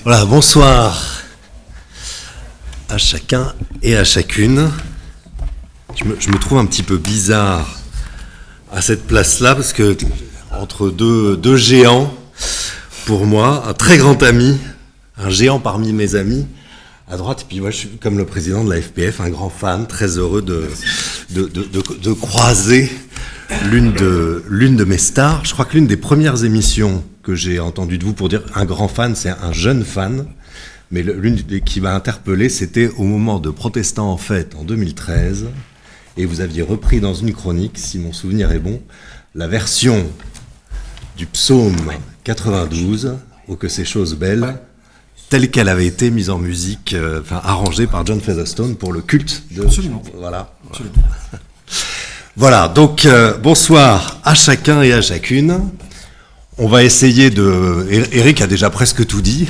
Voilà, bonsoir à chacun et à chacune. Je me trouve un petit peu bizarre à cette place-là parce que entre deux géants, pour moi, un très grand ami, un géant parmi mes amis, à droite, et puis moi je suis comme le président de la FPF, un grand fan, très heureux de croiser l'une de mes stars. Je crois que l'une des premières émissions que j'ai entendues de vous pour dire un grand fan, c'est un jeune fan, mais l'une qui m'a interpellé, c'était au moment de Protestants en fête en 2013, et vous aviez repris dans une chronique, si mon souvenir est bon, la version du psaume 92, « Oh que ces choses belles », telle qu'elle avait été mise en musique, arrangée par John Featherstone pour le culte de... Absolument. Voilà. Absolument. Voilà, donc bonsoir à chacun et à chacune. On va essayer de... Eric a déjà presque tout dit,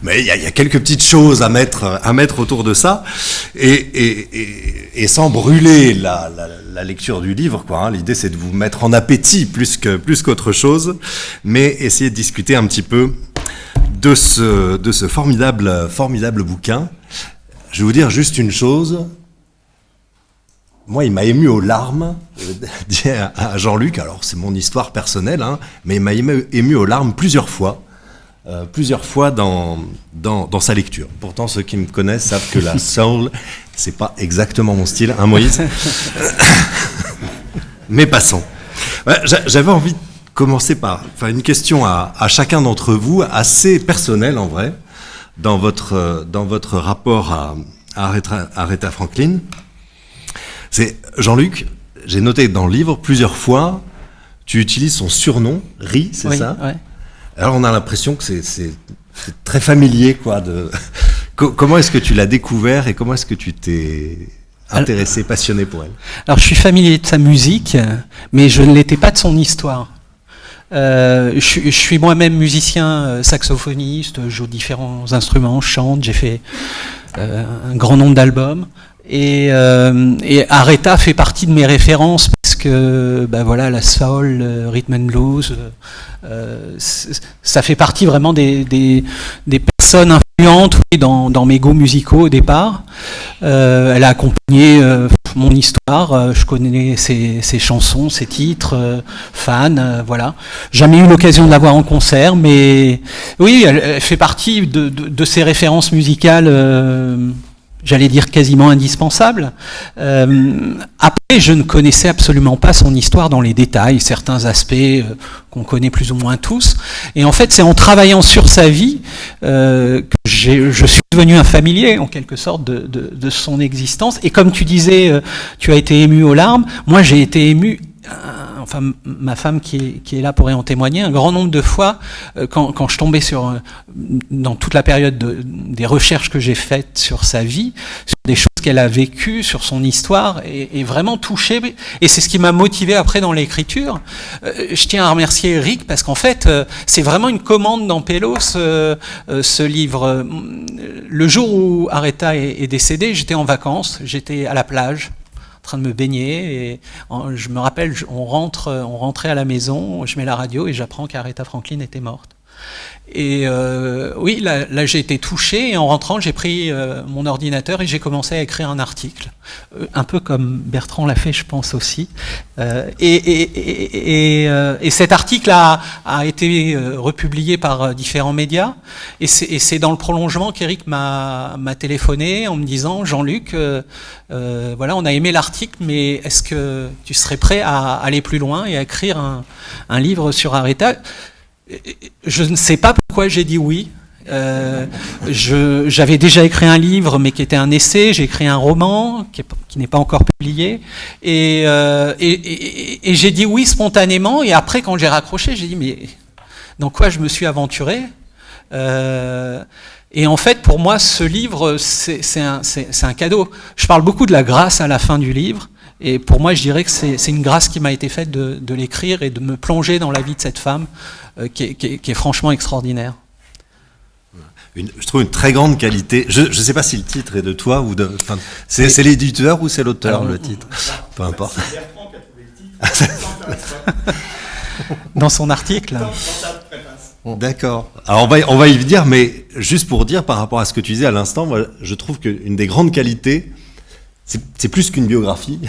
mais il y a quelques petites choses à mettre autour de ça, et sans brûler la lecture du livre, quoi. Hein. L'idée, c'est de vous mettre en appétit plus qu'autre chose, mais essayer de discuter un petit peu de ce formidable bouquin. Je vais vous dire juste une chose. Moi, il m'a ému aux larmes, dit à Jean-Luc, alors c'est mon histoire personnelle, hein, mais il m'a ému aux larmes plusieurs fois dans sa lecture. Pourtant, ceux qui me connaissent savent que la soul, c'est pas exactement mon style, hein Moïse? Mais passons. J'avais envie de commencer par une question à chacun d'entre vous, assez personnelle en vrai, dans votre rapport à Aretha Franklin. C'est Jean-Luc, j'ai noté dans le livre plusieurs fois, tu utilises son surnom, Ri, c'est ça? Ouais. Alors on a l'impression que c'est très familier, quoi. Comment est-ce que tu l'as découvert et comment est-ce que tu t'es intéressé, passionné pour elle? Alors je suis familier de sa musique, mais je ne l'étais pas de son histoire. Je suis moi-même musicien, saxophoniste, je joue différents instruments, je chante, j'ai fait un grand nombre d'albums. Et Aretha fait partie de mes références parce que la soul, le rhythm and blues, ça fait partie vraiment des personnes influentes dans mes goûts musicaux au départ. Elle a accompagné mon histoire, je connais ses chansons, ses titres, fan, voilà. Jamais eu l'occasion de la voir en concert, mais oui, elle fait partie de ces références musicales. J'allais dire quasiment indispensable. Après, je ne connaissais absolument pas son histoire dans les détails, certains aspects qu'on connaît plus ou moins tous. Et en fait, c'est en travaillant sur sa vie que je suis devenu un familier, en quelque sorte, de son existence. Et comme tu disais, tu as été ému aux larmes. Moi, j'ai été ému... ma femme qui est là pourrait en témoigner, un grand nombre de fois, quand je tombais dans toute la période des recherches que j'ai faites sur sa vie, sur des choses qu'elle a vécues, sur son histoire, et vraiment touché, et c'est ce qui m'a motivé après dans l'écriture. Je tiens à remercier Eric, parce qu'en fait, c'est vraiment une commande dans Pélos, ce livre. Le jour où Aretha est décédée, j'étais en vacances, j'étais à la plage, train de me baigner, et je me rappelle, on rentrait à la maison, je mets la radio et j'apprends qu'Aretha Franklin était morte. Et oui, là j'ai été touché, et en rentrant j'ai pris mon ordinateur et j'ai commencé à écrire un article, un peu comme Bertrand l'a fait, je pense aussi. Et cet article a été republié par différents médias, et c'est dans le prolongement qu'Éric m'a téléphoné en me disant: Jean-Luc, on a aimé l'article, mais est-ce que tu serais prêt à aller plus loin et à écrire un livre sur Aretha? Je ne sais pas pourquoi j'ai dit oui. J'avais déjà écrit un livre, mais qui était un essai. J'ai écrit un roman qui n'est pas encore publié. Et j'ai dit oui spontanément. Et après, quand j'ai raccroché, j'ai dit: mais dans quoi je me suis aventuré? Et en fait, pour moi, ce livre, c'est un cadeau. Je parle beaucoup de la grâce à la fin du livre. Et pour moi, je dirais que c'est une grâce qui m'a été faite de l'écrire et de me plonger dans la vie de cette femme qui est franchement extraordinaire. Je trouve une très grande qualité. Je ne sais pas si le titre est de toi ou de... C'est l'éditeur ou c'est l'auteur, le titre? Peu importe. C'est Bertrand qui a trouvé le titre. Dans son article. Dans sa préface. D'accord. Alors on va y venir, mais juste pour dire par rapport à ce que tu disais à l'instant, moi, je trouve qu'une des grandes qualités, c'est plus qu'une biographie.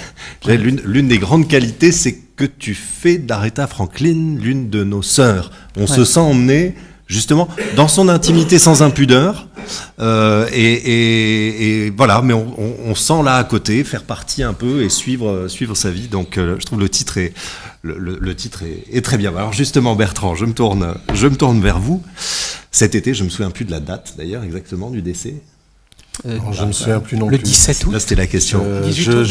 L'une des grandes qualités, c'est que tu fais d'Aretha Franklin l'une de nos sœurs. On se sent emmené justement dans son intimité sans impudeur, et voilà. Mais on sent là à côté faire partie un peu et suivre sa vie. Donc je trouve le titre est très bien. Alors justement, Bertrand, je me tourne vers vous. Cet été, je me souviens plus de la date d'ailleurs exactement du décès. Je me souviens plus non le plus. 17 août. Là, c'était la question. 18 août.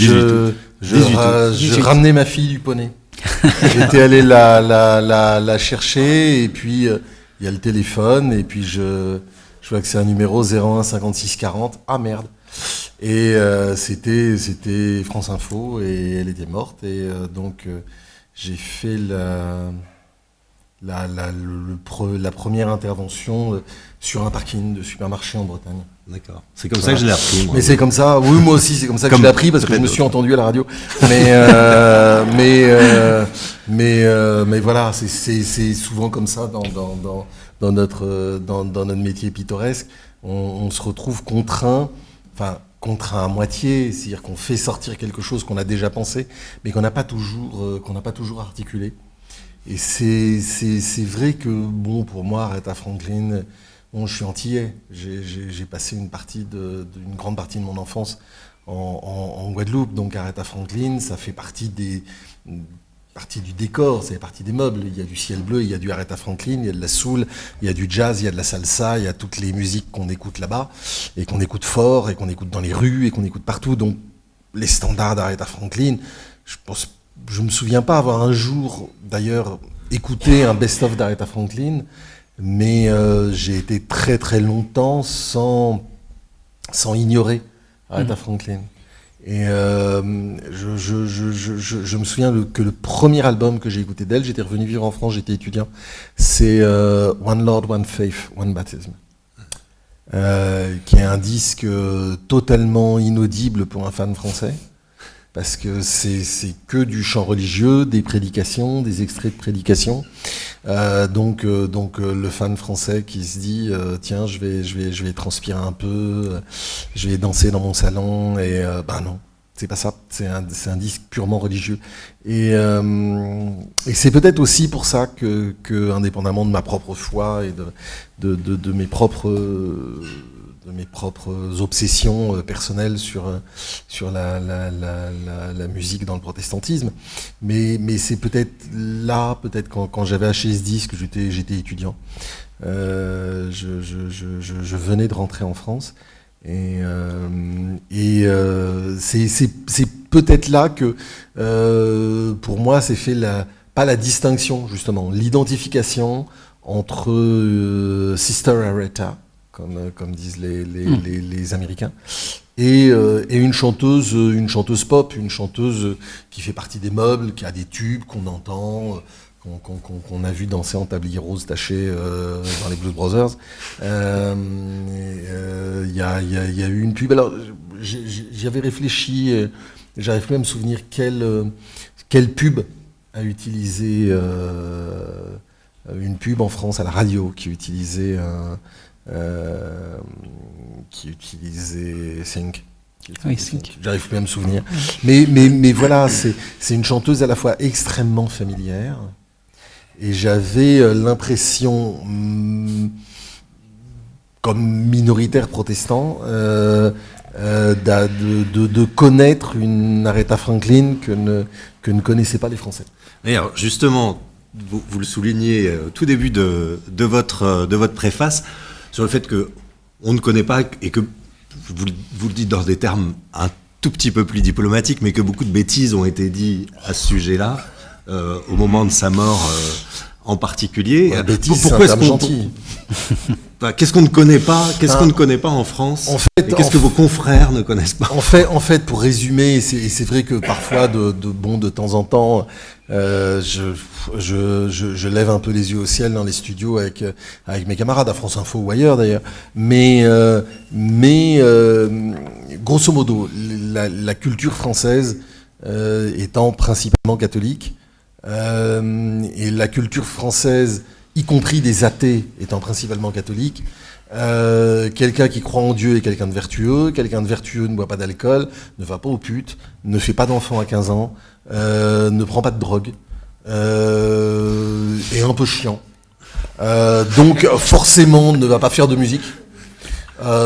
Je ramenais ma fille du poney. J'étais allé la chercher, et puis il y a le téléphone, et puis je vois que c'est un numéro 01 56 40. Ah merde. Et c'était France Info, et elle était morte, et donc j'ai fait la première intervention sur un parking de supermarché en Bretagne. D'accord. C'est comme ça que je l'ai appris. Moi. Mais c'est comme ça. Oui, moi aussi, c'est comme ça que je l'ai appris, parce que je me suis entendu à la radio. Mais voilà, c'est souvent comme ça dans notre métier pittoresque. On se retrouve contraint à moitié, c'est-à-dire qu'on fait sortir quelque chose qu'on a déjà pensé, mais qu'on n'a pas toujours articulé. Et c'est vrai que, bon, pour moi, Aretha Franklin, bon, je suis antillais. J'ai passé une grande partie de mon enfance en Guadeloupe. Donc Aretha Franklin, ça fait partie du décor, ça fait partie des meubles. Il y a du ciel bleu, il y a du Aretha Franklin, il y a de la soul, il y a du jazz, il y a de la salsa, il y a toutes les musiques qu'on écoute là-bas, et qu'on écoute fort, et qu'on écoute dans les rues, et qu'on écoute partout. Donc les standards d'Aretha Franklin, je me souviens pas avoir un jour, d'ailleurs, écouté un best-of d'Aretha Franklin, mais j'ai été très très longtemps sans ignorer Aretha Franklin. Et je me souviens que le premier album que j'ai écouté d'elle, j'étais revenu vivre en France, j'étais étudiant, c'est One Lord, One Faith, One Baptism, qui est un disque totalement inaudible pour un fan français. Parce que c'est que du chant religieux, des prédications, des extraits de prédications. Donc le fan français qui se dit tiens, je vais transpirer un peu, je vais danser dans mon salon, et non, c'est pas ça. C'est un disque purement religieux. Et c'est peut-être aussi pour ça que indépendamment de ma propre foi et de mes propres obsessions personnelles sur la musique dans le protestantisme, mais c'est peut-être quand j'avais acheté ce disque, j'étais étudiant, je venais de rentrer en France, et c'est peut-être là que pour moi c'est fait pas la distinction, justement, l'identification entre Sister Aretha, comme disent les Américains, et une chanteuse pop, une chanteuse qui fait partie des meubles, qui a des tubes qu'on entend, qu'on a vu danser en tablier rose taché dans les Blues Brothers. Il y a eu une pub. Alors j'avais réfléchi, j'arrive plus à me souvenir quelle pub a utilisé une pub en France à la radio qui utilisait Think. Oui, Think. J'arrive plus à me souvenir. Mais voilà, c'est une chanteuse à la fois extrêmement familière, et j'avais l'impression, comme minoritaire protestant, de connaître une Aretha Franklin que ne connaissaient pas les Français. Et alors, justement, vous le soulignez au tout début de votre préface, sur le fait que on ne connaît pas, et que vous le dites dans des termes un tout petit peu plus diplomatiques, mais que beaucoup de bêtises ont été dites à ce sujet-là, au moment de sa mort en particulier. Ouais, bêtise, pourquoi c'est un terme gentil. Qu'est-ce qu'on ne connaît pas qu'on ne connaît pas en France, et qu'est-ce que vos confrères ne connaissent pas? En fait, pour résumer, et c'est vrai que parfois, de temps en temps, je lève un peu les yeux au ciel dans les studios avec mes camarades à France Info ou ailleurs d'ailleurs. Mais grosso modo, la culture française étant principalement catholique, et la culture française y compris des athées étant principalement catholiques. Quelqu'un qui croit en Dieu est quelqu'un de vertueux ne boit pas d'alcool, ne va pas aux putes, ne fait pas d'enfants à 15 ans, ne prend pas de drogue, est un peu chiant. Donc forcément ne va pas faire de musique.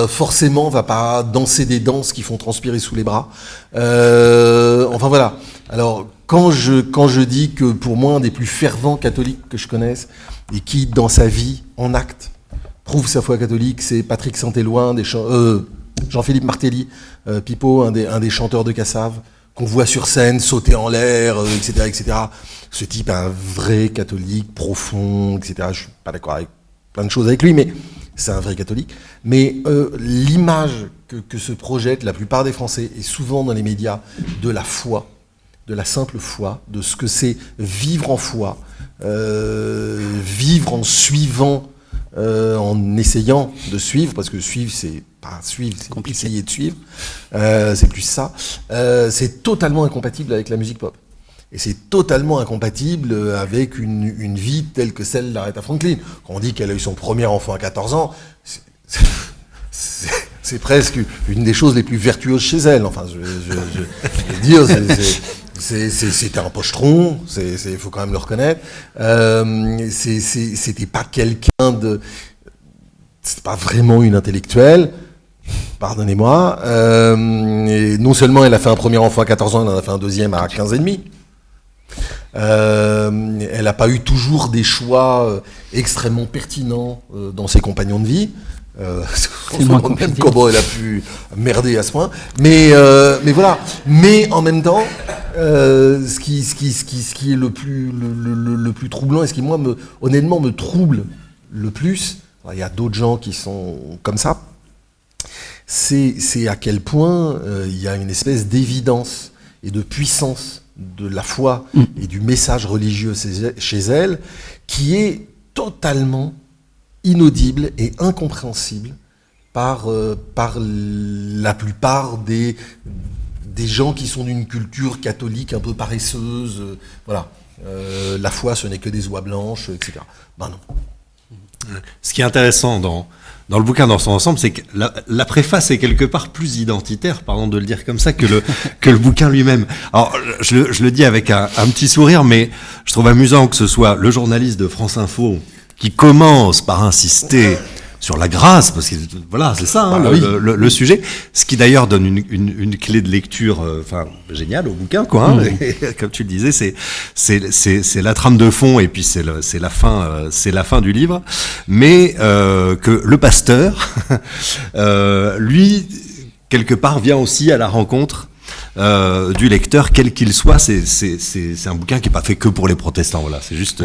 Forcément va pas danser des danses qui font transpirer sous les bras. Enfin voilà. Alors quand je dis que pour moi un des plus fervents catholiques que je connaisse et qui dans sa vie en acte prouve sa foi catholique, c'est Patrick Saint-Éloi, Jean-Philippe Martelly, Pipo, un des chanteurs de Cassave, qu'on voit sur scène sauter en l'air, etc., etc. Ce type est un vrai catholique profond, etc. Je suis pas d'accord avec plein de choses avec lui, mais c'est un vrai catholique. Mais l'image que se projette la plupart des Français, et souvent dans les médias, de la foi, de la simple foi, de ce que c'est vivre en foi, vivre en suivant, en essayant de suivre, parce que suivre, c'est pas suivre, c'est essayer de suivre, c'est plus ça, c'est totalement incompatible avec la musique pop. Et c'est totalement incompatible avec une vie telle que celle d'Aretha Franklin. Quand on dit qu'elle a eu son premier enfant à 14 ans, c'est presque une des choses les plus vertueuses chez elle. Enfin, je veux dire, c'était un pochetron, faut quand même le reconnaître. C'était pas quelqu'un de... C'était pas vraiment une intellectuelle, pardonnez-moi. Et non seulement elle a fait un premier enfant à 14 ans, elle en a fait un deuxième à 15 et demi. Elle n'a pas eu toujours des choix extrêmement pertinents dans ses compagnons de vie. Même comment elle a pu merder à ce point. Mais voilà. Mais en même temps, ce qui est le plus troublant et ce qui moi honnêtement me trouble le plus, il y a d'autres gens qui sont comme ça, c'est à quel point il y a une espèce d'évidence et de puissance de la foi et du message religieux chez elle, qui est totalement inaudible et incompréhensible par la plupart des gens qui sont d'une culture catholique un peu paresseuse. Voilà. La foi, ce n'est que des oies blanches, etc. Ben non. Ce qui est intéressant dans le bouquin dans son ensemble, c'est que la préface est quelque part plus identitaire, pardon de le dire comme ça, que le bouquin lui-même. Alors, je le dis avec un petit sourire, mais je trouve amusant que ce soit le journaliste de France Info qui commence par insister sur la grâce, parce que voilà, c'est ça le sujet. Ce qui d'ailleurs donne une clé de lecture, géniale au bouquin, quoi. Hein, et, comme tu le disais, c'est la trame de fond et puis c'est la fin du livre. Mais que le pasteur, lui, quelque part, vient aussi à la rencontre du lecteur, quel qu'il soit. C'est un bouquin qui n'est pas fait que pour les protestants. Voilà, c'est juste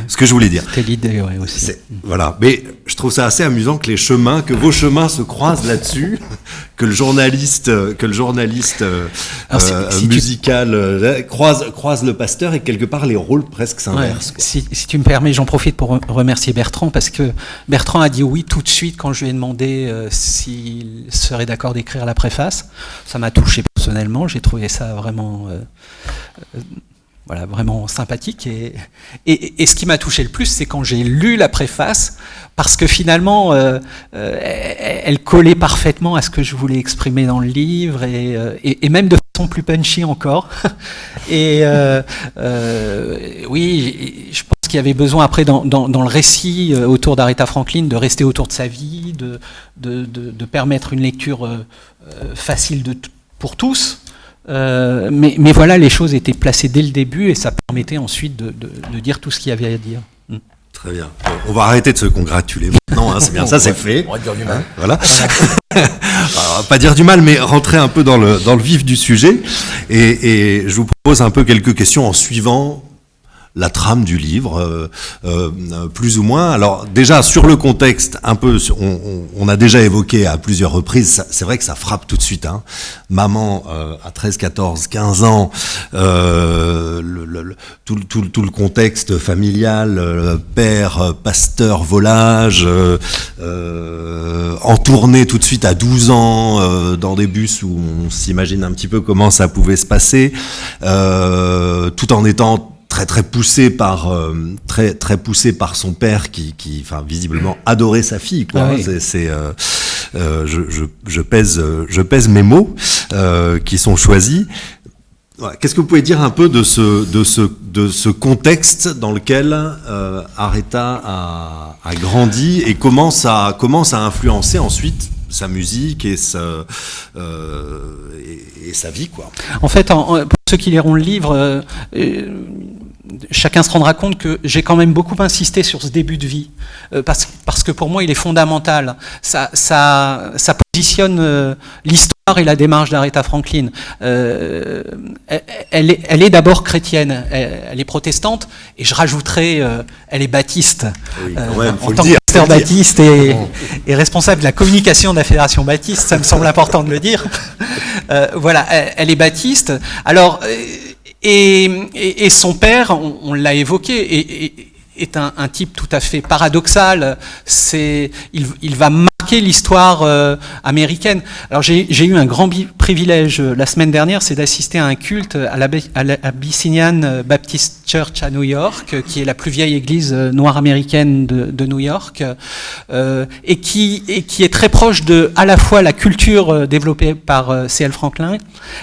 ce que je voulais dire. C'était l'idée, aussi. Voilà, mais je trouve ça assez amusant que vos chemins se croisent là-dessus, que le journaliste musical croise le pasteur et quelque part les rôles presque s'inversent. Si tu me permets, j'en profite pour remercier Bertrand, parce que Bertrand a dit oui tout de suite quand je lui ai demandé s'il serait d'accord d'écrire la préface. Ça m'a touché personnellement, j'ai trouvé ça vraiment vraiment sympathique, et ce qui m'a touché le plus, c'est quand j'ai lu la préface, parce que finalement elle collait parfaitement à ce que je voulais exprimer dans le livre, et même de façon plus punchy encore. Et oui, je pense qu'il y avait besoin après dans le récit autour d'Aretha Franklin de rester autour de sa vie, de permettre une lecture facile pour tous. Mais voilà, les choses étaient placées dès le début et ça permettait ensuite de dire tout ce qu'il y avait à dire. Très bien. On va arrêter de se congratuler maintenant, hein, c'est bien, ça c'est fait. On va dire du mal. Voilà. Alors, pas dire du mal, mais rentrer un peu dans le vif du sujet. Et je vous pose un peu quelques questions en suivant la trame du livre, plus ou moins. Alors déjà sur le contexte, un peu, on a déjà évoqué à plusieurs reprises, c'est vrai que ça frappe tout de suite. Hein. Maman à 13, 14, 15 ans, tout le contexte familial, père, pasteur, volage, en tournée tout de suite à 12 ans, dans des bus où on s'imagine un petit peu comment ça pouvait se passer, tout en étant très poussé par très poussé par son père qui enfin visiblement adorait sa fille quoi. Ah oui. Je pèse mes mots qui sont choisis. Voilà. Qu'est-ce que vous pouvez dire un peu de ce contexte dans lequel Aretha a grandi et comment ça a influencé ensuite sa musique et sa vie quoi. En fait, pour ceux qui liront le livre, chacun se rendra compte que j'ai quand même beaucoup insisté sur ce début de vie, parce que pour moi il est fondamental. Ça positionne l'histoire et la démarche d'Aretha Franklin. Elle est d'abord chrétienne, elle est protestante, et je rajouterai, elle est baptiste. Oui, quand même, en tant que pasteur baptiste et responsable de la communication de la Fédération baptiste, ça me semble important de le dire. Voilà, elle est baptiste. Alors, et son père, on l'a évoqué, est un type tout à fait paradoxal. Il va marquer l'histoire américaine. Alors j'ai eu un grand privilège la semaine dernière, c'est d'assister à un culte à l'Abyssinian Baptist Church à New York, qui est la plus vieille église noire américaine de New York, et qui est très proche de à la fois la culture développée par C.L. Franklin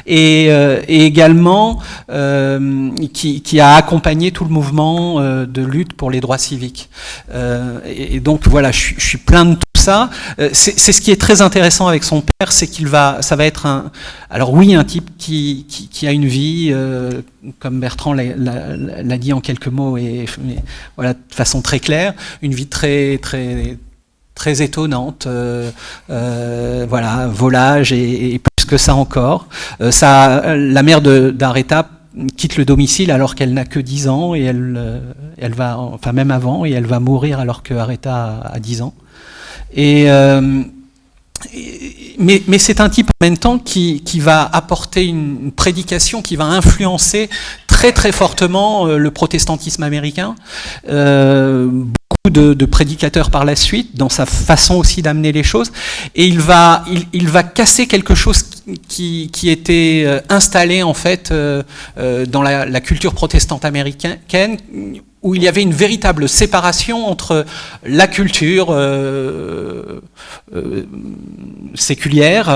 et également qui a accompagné tout le mouvement de lutte pour les droits civiques. Et donc voilà, je suis plein de tout ça. C'est ce qui est très intéressant avec son père, c'est ça va être un type qui a une vie, comme Bertrand l'a dit en quelques mots, mais voilà, de façon très claire, une vie très très très étonnante, voilà, volage et plus que ça encore. La mère d'Aretha quitte le domicile alors qu'elle n'a que 10 ans et elle va, enfin même avant, et elle va mourir alors que Aretha a 10 ans. Mais c'est un type en même temps qui va apporter une prédication qui va influencer très très fortement le protestantisme américain. Beaucoup de prédicateurs par la suite, dans sa façon aussi d'amener les choses, et il va casser quelque chose qui était installé en fait dans la culture protestante américaine, où il y avait une véritable séparation entre la culture séculière,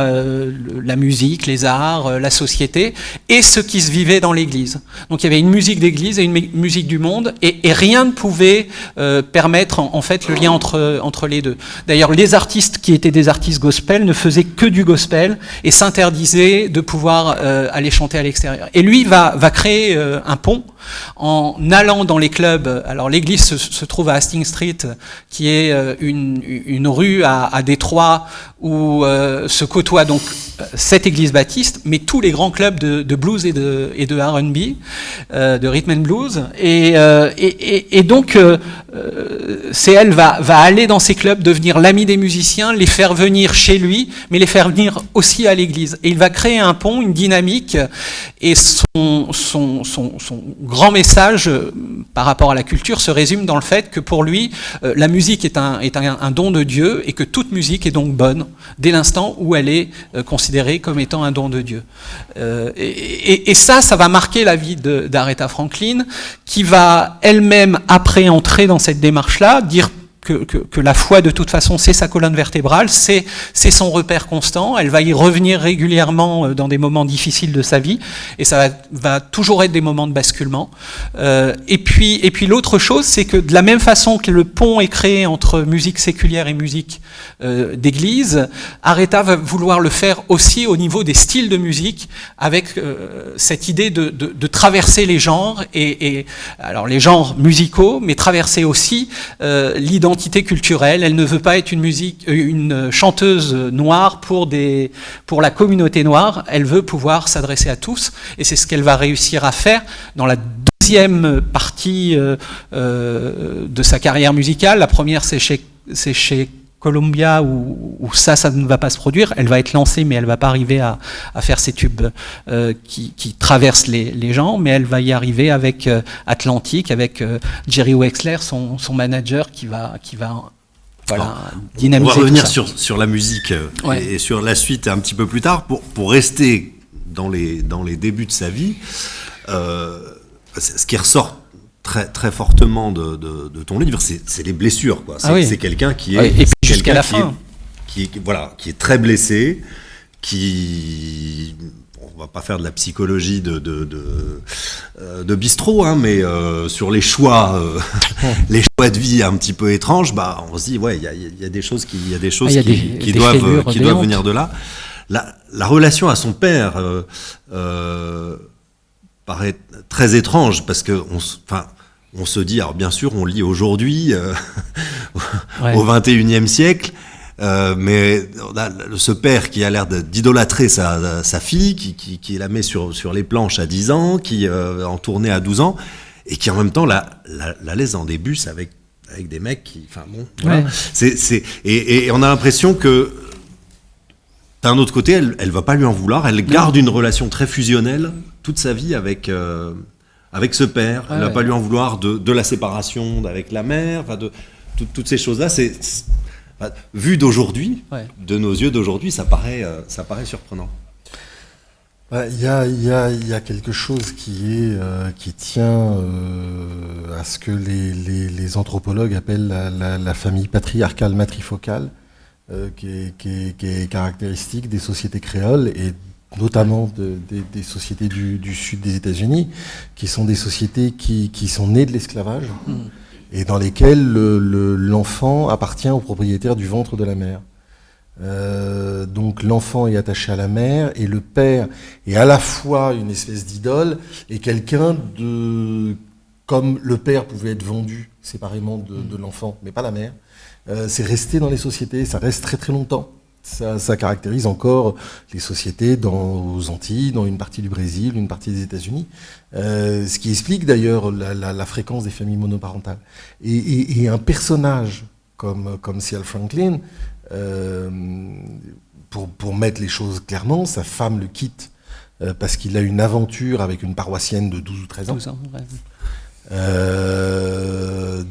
la musique, les arts, la société, et ce qui se vivait dans l'Église. Donc il y avait une musique d'Église et une musique du monde, et rien ne pouvait permettre en fait le lien entre les deux. D'ailleurs, les artistes qui étaient des artistes gospel ne faisaient que du gospel et s'interdisaient de pouvoir aller chanter à l'extérieur. Et lui va créer un pont en allant dans les clubs. Alors l'église se trouve à Hastings Street, qui est une rue à Détroit où se côtoient donc cette église baptiste, mais tous les grands clubs de blues et de R&B, de rhythm and blues, et donc CL va aller dans ces clubs, devenir l'ami des musiciens, les faire venir chez lui, mais les faire venir aussi à l'église. Et il va créer un pont, une dynamique, et son grand message par rapport à la culture se résume dans le fait que pour lui, la musique est un don de Dieu, et que toute musique est donc bonne dès l'instant où elle est considérée comme étant un don de Dieu. Et ça va marquer la vie d'Aretha Franklin, qui va elle-même, après entrer dans cette démarche-là, dire que la foi, de toute façon, c'est sa colonne vertébrale, c'est son repère constant. Elle va y revenir régulièrement dans des moments difficiles de sa vie, et ça va toujours être des moments de basculement. Et puis l'autre chose, c'est que de la même façon que le pont est créé entre musique séculière et musique d'église, Aretha va vouloir le faire aussi au niveau des styles de musique, avec cette idée de traverser les genres, et alors les genres musicaux, mais traverser aussi l'identité culturelle. Elle ne veut pas être une chanteuse noire pour la communauté noire. Elle veut pouvoir s'adresser à tous, et c'est ce qu'elle va réussir à faire dans la deuxième partie de sa carrière musicale. La première, c'est chez Columbia, où ça ne va pas se produire. Elle va être lancée, mais elle ne va pas arriver à faire ces tubes qui traversent les genres, mais elle va y arriver avec Atlantic, avec Jerry Wexler, son manager, qui va voilà, dynamiser. On va revenir ça. sur la musique Ouais. et sur la suite un petit peu plus tard, pour rester dans les débuts de sa vie. Ce qui ressort très, très fortement de ton livre, c'est les blessures, quoi. C'est quelqu'un qui est... Et puis jusqu'à la fin. Qui est très blessé, on va pas faire de la psychologie de bistrot, hein, mais sur les choix de vie un petit peu étranges, on se dit il y a des choses qui doivent venir de là. La relation à son père paraît très étrange parce que on se dit, alors bien sûr on lit aujourd'hui au XXIe siècle. Mais on a ce père qui a l'air d'idolâtrer sa fille, qui la met sur les planches à 10 ans, qui en tournée à 12 ans, et qui en même temps la laisse dans des bus avec des mecs qui... Voilà. Et on a l'impression que d'un autre côté, elle va pas lui en vouloir, elle garde une relation très fusionnelle toute sa vie avec ce père. Elle va pas lui en vouloir de la séparation avec la mère, de toutes ces choses-là. Vu d'aujourd'hui, de nos yeux d'aujourd'hui, ça paraît surprenant. Il y a quelque chose qui tient à ce que les anthropologues appellent la famille patriarcale matrifocale, qui est caractéristique des sociétés créoles et notamment des sociétés du sud des États-Unis, qui sont des sociétés qui sont nées de l'esclavage. Et dans lesquels l'enfant appartient au propriétaire du ventre de la mère. Donc l'enfant est attaché à la mère et le père est à la fois une espèce d'idole et quelqu'un comme le père pouvait être vendu séparément de l'enfant, mais pas la mère. C'est resté dans les sociétés, ça reste très très longtemps. Ça caractérise encore les sociétés aux Antilles, dans une partie du Brésil, une partie des États-Unis, ce qui explique d'ailleurs la fréquence des familles monoparentales. Et un personnage comme C.L. Franklin, pour mettre les choses clairement, sa femme le quitte parce qu'il a une aventure avec une paroissienne de 12 ou 13 ans. 12 ans, ouais.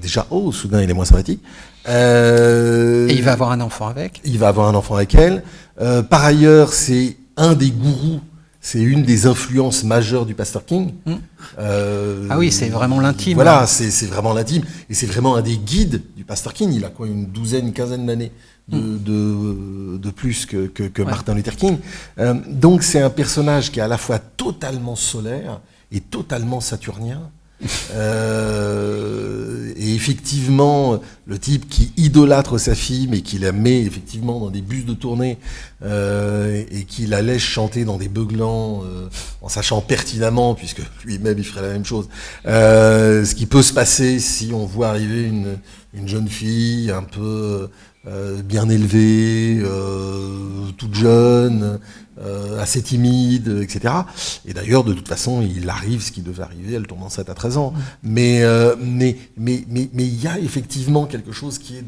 Déjà, soudain, il est moins sympathique. Et il va avoir un enfant avec. Il va avoir un enfant avec elle. Par ailleurs, c'est un des gourous, c'est une des influences majeures du Pasteur King. Ah oui, c'est vraiment l'intime. Voilà, c'est vraiment l'intime. Et c'est vraiment un des guides du Pasteur King. Il a quoi, une quinzaine d'années de plus que Martin Luther King. Donc c'est un personnage qui est à la fois totalement solaire et totalement saturnien. Et effectivement, le type qui idolâtre sa fille, mais qui la met effectivement dans des bus de tournée et qui la laisse chanter dans des beuglans, en sachant pertinemment, puisque lui-même il ferait la même chose, ce qui peut se passer si on voit arriver une jeune fille un peu bien élevée, toute jeune, assez timide, etc. Et d'ailleurs, de toute façon, il arrive ce qui devait arriver, elle tombe enceinte à 13 ans. Mais il y a effectivement quelque chose qui est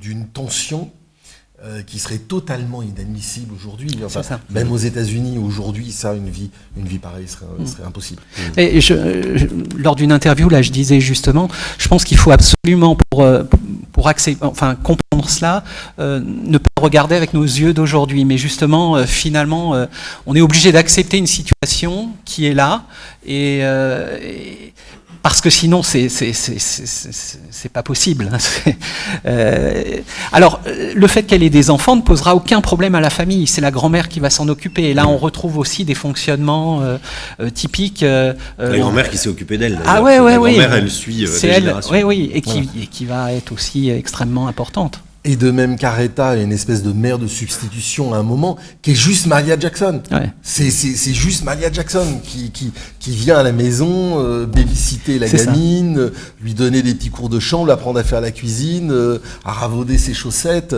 d'une tension qui serait totalement inadmissible aujourd'hui. Enfin, même aux États-Unis, aujourd'hui, une vie pareille serait impossible. Et lors d'une interview, là, je disais justement, je pense qu'il faut absolument, pour comprendre cela, ne pas regarder avec nos yeux d'aujourd'hui, mais justement, finalement, on est obligé d'accepter une situation qui est là, et parce que sinon c'est pas possible. Alors le fait qu'elle ait des enfants ne posera aucun problème à la famille, c'est la grand-mère qui va s'en occuper. Et là on retrouve aussi des fonctionnements typiques. La grand-mère qui s'est occupée d'elle. Ah ouais, la grand-mère elle suit des générations. Oui, et qui va être aussi extrêmement importante. Et de même qu'Aretha est une espèce de mère de substitution à un moment, qui est juste Maria Jackson. Ouais. C'est juste Maria Jackson qui vient à la maison, babysitter la gamine, lui donner des petits cours de chant, l'apprendre à faire la cuisine, à ravauder ses chaussettes.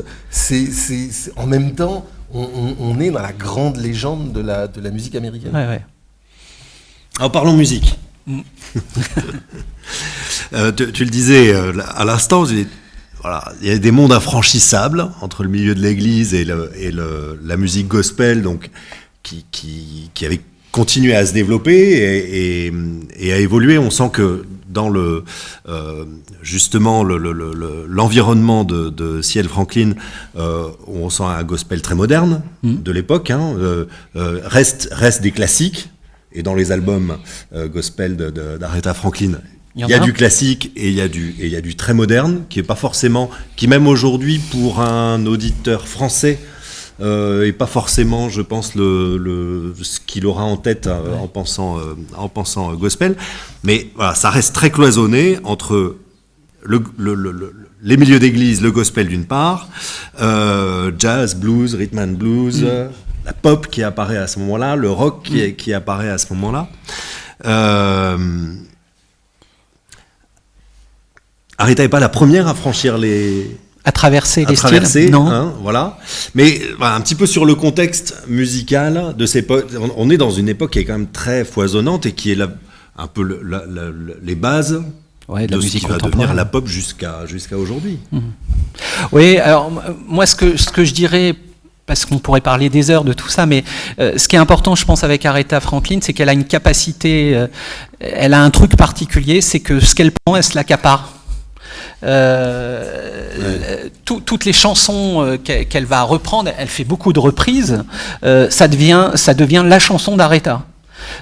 En même temps, on est dans la grande légende de la musique américaine. Ouais. Alors parlons musique. Tu le disais à l'instant, voilà, il y a des mondes infranchissables entre le milieu de l'église et la musique gospel, donc qui avait continué à se développer et à évoluer. On sent que dans justement l'environnement de C.L. Franklin, on sent un gospel très moderne de l'époque, reste des classiques. et dans les albums gospel d'Aretha Franklin, Il y a du classique et il y a du très moderne, qui même aujourd'hui pour un auditeur français et pas forcément, je pense, ce qu'il aura en tête en pensant gospel. Mais voilà, ça reste très cloisonné entre les milieux d'église, le gospel d'une part, jazz, blues, rhythm and blues, la pop qui apparaît à ce moment-là, le rock qui apparaît à ce moment-là. Aretha n'est pas la première à franchir à traverser les styles, non. Hein, voilà. Mais un petit peu sur le contexte musical de ces on est dans une époque qui est quand même très foisonnante et qui est un peu les bases de la musique qui va devenir la pop jusqu'à aujourd'hui. Oui, alors moi ce que je dirais, parce qu'on pourrait parler des heures de tout ça, mais ce qui est important, je pense, avec Aretha Franklin, c'est qu'elle a une capacité, elle a un truc particulier, c'est que ce qu'elle prend, elle se l'accapare. Toutes les chansons qu'elle va reprendre, elle fait beaucoup de reprises, ça devient la chanson d'Aretha.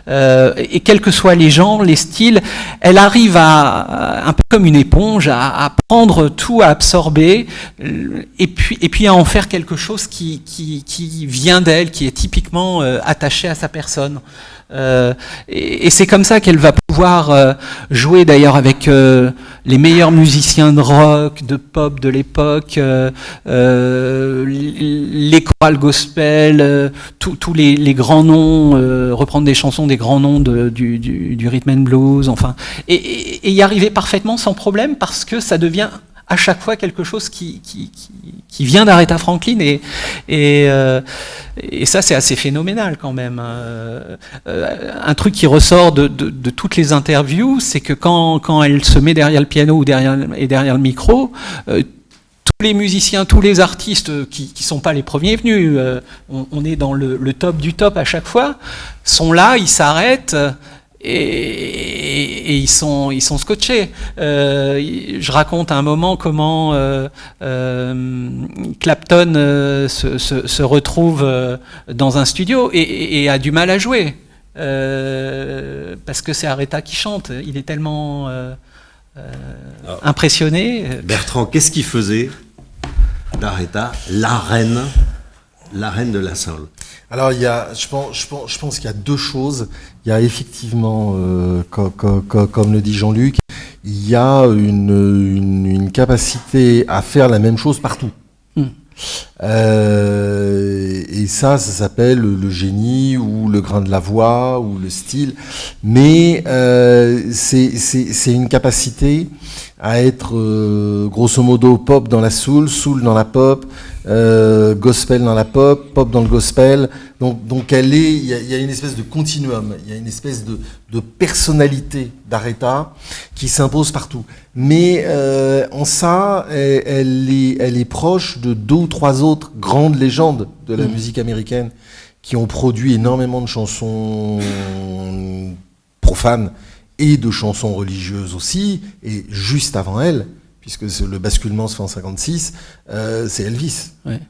Et quels que soient les genres, les styles, elle arrive un peu comme une éponge, à prendre tout, à absorber, et puis à en faire quelque chose qui vient d'elle, qui est typiquement attaché à sa personne. Et c'est comme ça qu'elle va pouvoir jouer d'ailleurs avec les meilleurs musiciens de rock, de pop de l'époque, les chorales gospel, tous les grands noms, reprendre des chansons des grands noms du rhythm and blues, enfin, et y arriver parfaitement sans problème, parce que ça devient à chaque fois quelque chose qui vient d'Aretha Franklin, et ça c'est assez phénoménal quand même. Un truc qui ressort de toutes les interviews, c'est que quand elle se met derrière le piano ou derrière le micro, tous les musiciens, tous les artistes qui sont pas les premiers venus, on est dans le top du top à chaque fois, sont là, ils s'arrêtent. Et ils sont scotchés. Je raconte à un moment comment Clapton se retrouve dans un studio et a du mal à jouer parce que c'est Aretha qui chante. Il est tellement impressionné. Bertrand, qu'est-ce qui faisait d'Aretha la reine de la soul? Alors je pense qu'il y a deux choses. Il y a effectivement, comme le dit Jean-Luc, il y a une capacité à faire la même chose partout. Et ça s'appelle le génie ou le grain de la voix ou le style. Mais c'est une capacité à être grosso modo pop dans la soul dans la pop, gospel dans la pop, pop dans le gospel. Donc il y a une espèce de continuum, il y a une espèce de personnalité d'Aretha qui s'impose partout. Mais en ça, elle est proche de deux ou trois autres grandes légendes de la musique américaine qui ont produit énormément de chansons profanes et de chansons religieuses aussi, et juste avant elle, puisque le basculement se fait en 56, c'est Elvis. Ouais.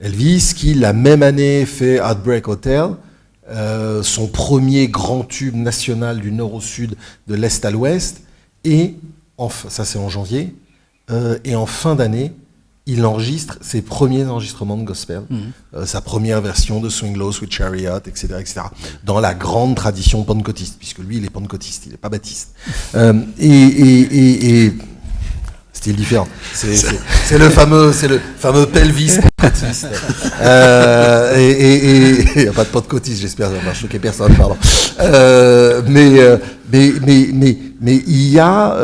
Elvis qui, la même année, fait Heartbreak Hotel, son premier grand tube national du nord au sud, de l'est à l'ouest, et, ça c'est en janvier, et en fin d'année, il enregistre ses premiers enregistrements de gospel, sa première version de Swing Low, Sweet Chariot, etc., dans la grande tradition pentecôtiste, puisque lui, il est pentecôtiste, il n'est pas baptiste. Et style différent. C'est le fameux pelvis pentecôtiste. Il n'y a pas de pentecôtiste, j'espère, ça va choquer personne, pardon. Mais il y a,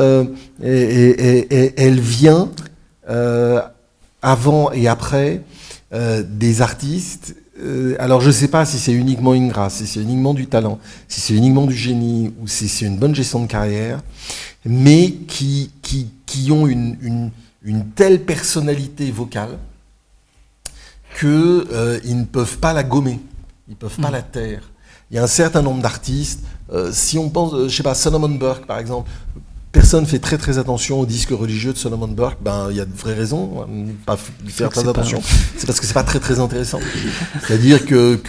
elle vient, avant et après, des artistes. Alors je ne sais pas si c'est uniquement une grâce, si c'est uniquement du talent, si c'est uniquement du génie, ou si c'est une bonne gestion de carrière, mais qui ont une telle personnalité vocale que ils ne peuvent pas la gommer, ils ne peuvent pas la taire. Il y a un certain nombre d'artistes, si on pense, je sais pas, Solomon Burke par exemple. Personne ne fait très très attention aux disques religieux de Solomon Burke. Il y a de vraies raisons à ne pas faire très attention. C'est parce que c'est pas très très intéressant. C'est-à-dire que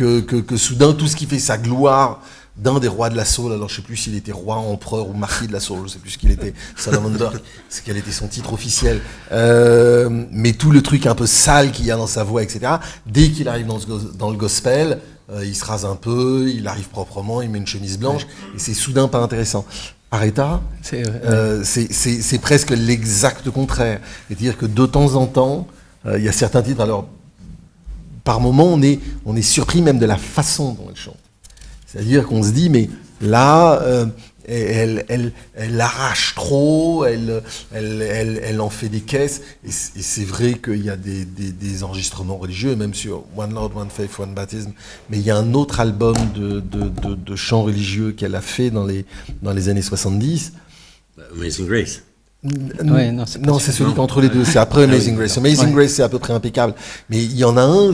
soudain tout ce qui fait sa gloire d'un des rois de la soul. Alors je sais plus s'il était roi, empereur ou marquis de la soul, je sais plus ce qu'il était, Solomon Burke, c'est quel était son titre officiel. Mais tout le truc un peu sale qu'il y a dans sa voix, etc. Dès qu'il arrive dans le gospel, il se rase un peu, il arrive proprement, il met une chemise blanche, et c'est soudain pas intéressant. Aretha, c'est presque l'exact contraire. C'est-à-dire que de temps en temps, il y a certains titres, alors par moments on est surpris même de la façon dont elle chante. C'est-à-dire qu'on se dit, mais là, elle arrache trop, elle en fait des caisses, et c'est vrai qu'il y a des enregistrements religieux, même sur One Lord, One Faith, One Baptism, mais il y a un autre album de chants religieux qu'elle a fait dans les années 70. Amazing Grace. Ouais, non, c'est celui qui est entre les deux, c'est après Amazing Grace. Amazing Grace, c'est à peu près impeccable, mais il y en a un,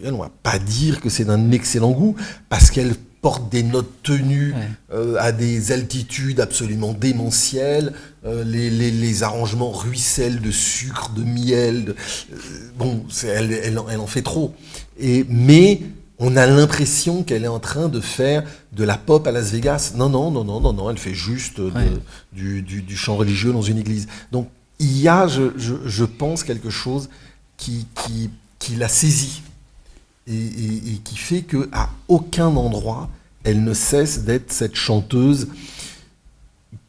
on va pas dire que c'est d'un excellent goût, parce qu'elle porte des notes tenues à des altitudes absolument démentielles, les arrangements ruissellent de sucre, de miel, elle en fait trop. Mais on a l'impression qu'elle est en train de faire de la pop à Las Vegas. Non, elle fait juste du chant religieux dans une église. Donc il y a, je pense, quelque chose qui la saisit. Et qui fait qu'à aucun endroit, elle ne cesse d'être cette chanteuse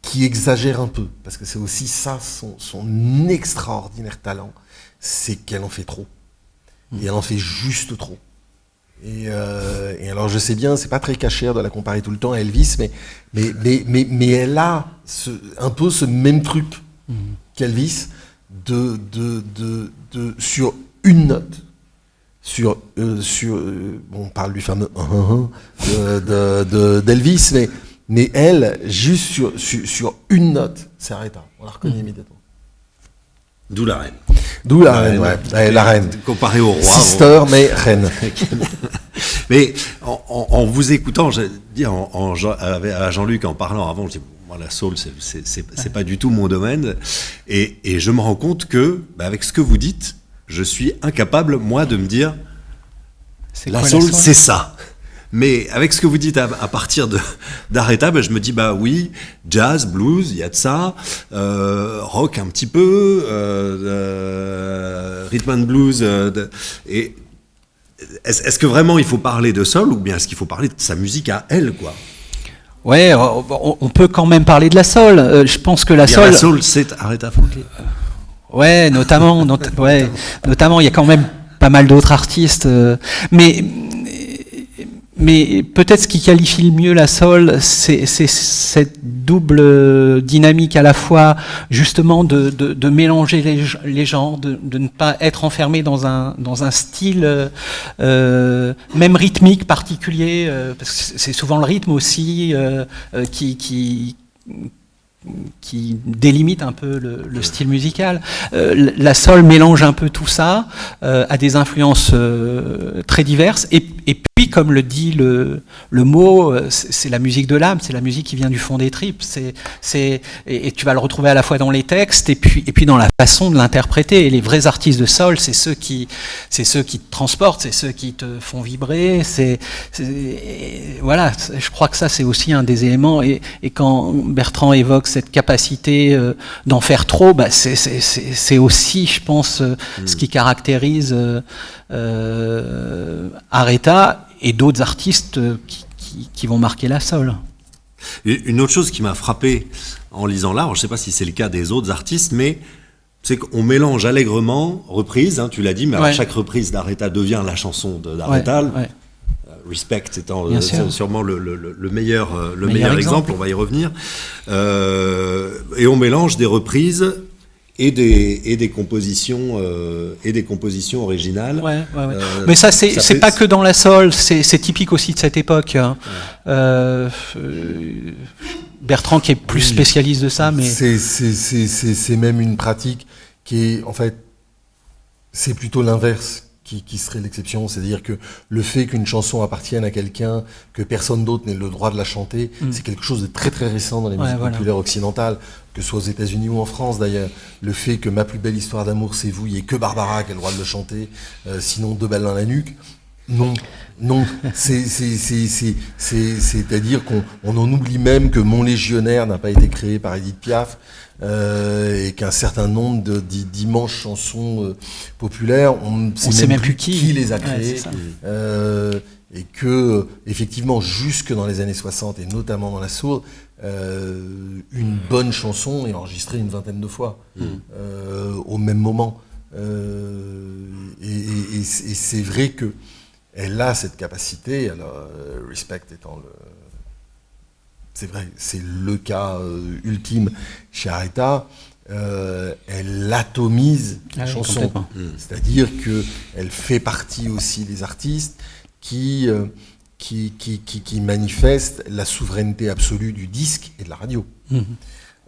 qui exagère un peu. Parce que c'est aussi ça, son extraordinaire talent, c'est qu'elle en fait trop. Et elle en fait juste trop. Et alors je sais bien, c'est pas très cachère de la comparer tout le temps à Elvis, mais elle a un peu ce même truc qu'Elvis sur une note. On parle du fameux d'Elvis, mais elle, juste sur une note, c'est Aretha. On la reconnaît immédiatement. D'où la reine. D'où la reine, ouais. La reine. Comparée au roi. Sister, mais reine. Mais en vous écoutant, j'ai dit à Jean-Luc en parlant avant, je dis, moi, la soul, c'est pas du tout mon domaine. Et je me rends compte que, avec ce que vous dites, je suis incapable, moi, de me dire la soul, c'est ça. Mais avec ce que vous dites à partir d'Aretha, je me dis, oui, jazz, blues, il y a de ça, rock un petit peu, rhythm and blues. Et est-ce que vraiment il faut parler de soul, ou bien est-ce qu'il faut parler de sa musique à elle, quoi? Ouais, on peut quand même parler de la soul. Je pense que la soul, c'est Aretha Franklin. Ouais, notamment, il y a quand même pas mal d'autres artistes, mais peut-être ce qui qualifie le mieux la soul, c'est cette double dynamique à la fois, justement, de mélanger les genres, de ne pas être enfermé dans un style même rythmique particulier, parce que c'est souvent le rythme aussi qui délimite un peu le style musical. La soul mélange un peu tout ça, a des influences très diverses, et puis, comme le dit le mot, c'est la musique de l'âme, c'est la musique qui vient du fond des tripes, et tu vas le retrouver à la fois dans les textes, et puis dans la façon de l'interpréter. Et les vrais artistes de soul, c'est ceux qui te transportent, c'est ceux qui te font vibrer, voilà, je crois que ça, c'est aussi un des éléments, et quand Bertrand évoque cette capacité d'en faire trop, c'est aussi, je pense, ce qui caractérise Aretha et d'autres artistes qui vont marquer la soul. Une autre chose qui m'a frappé en lisant là, je ne sais pas si c'est le cas des autres artistes, mais c'est qu'on mélange allègrement reprises, tu l'as dit, mais alors chaque reprise d'Aretha devient la chanson d'Aretha. Respect étant sûrement le meilleur exemple, on va y revenir. Et on mélange des reprises et des compositions originales. Mais ça, c'est pas que dans la soul, c'est typique aussi de cette époque. Bertrand qui est plus spécialiste de ça, mais c'est même une pratique qui est, en fait, c'est plutôt l'inverse qui serait l'exception, c'est-à-dire que le fait qu'une chanson appartienne à quelqu'un, que personne d'autre n'ait le droit de la chanter, c'est quelque chose de très très récent dans les musiques populaires occidentales, que ce soit aux États-Unis ou en France d'ailleurs. Le fait que Ma plus belle histoire d'amour c'est vous, il n'y ait que Barbara qui a le droit de le chanter, sinon Deux balles dans la nuque. Non, c'est-à-dire qu'on en oublie même que Mon Légionnaire n'a pas été créé par Édith Piaf, et qu'un certain nombre d'immenses chansons populaires, on ne sait même plus qui les a créées, et que effectivement jusque dans les années 60 et notamment dans la soul, une bonne chanson est enregistrée une vingtaine de fois au même moment, et c'est vrai que elle a cette capacité, alors Respect étant c'est vrai, c'est le cas ultime chez Aretha, elle atomise la chanson, c'est-à-dire que elle fait partie aussi des artistes qui manifestent la souveraineté absolue du disque et de la radio.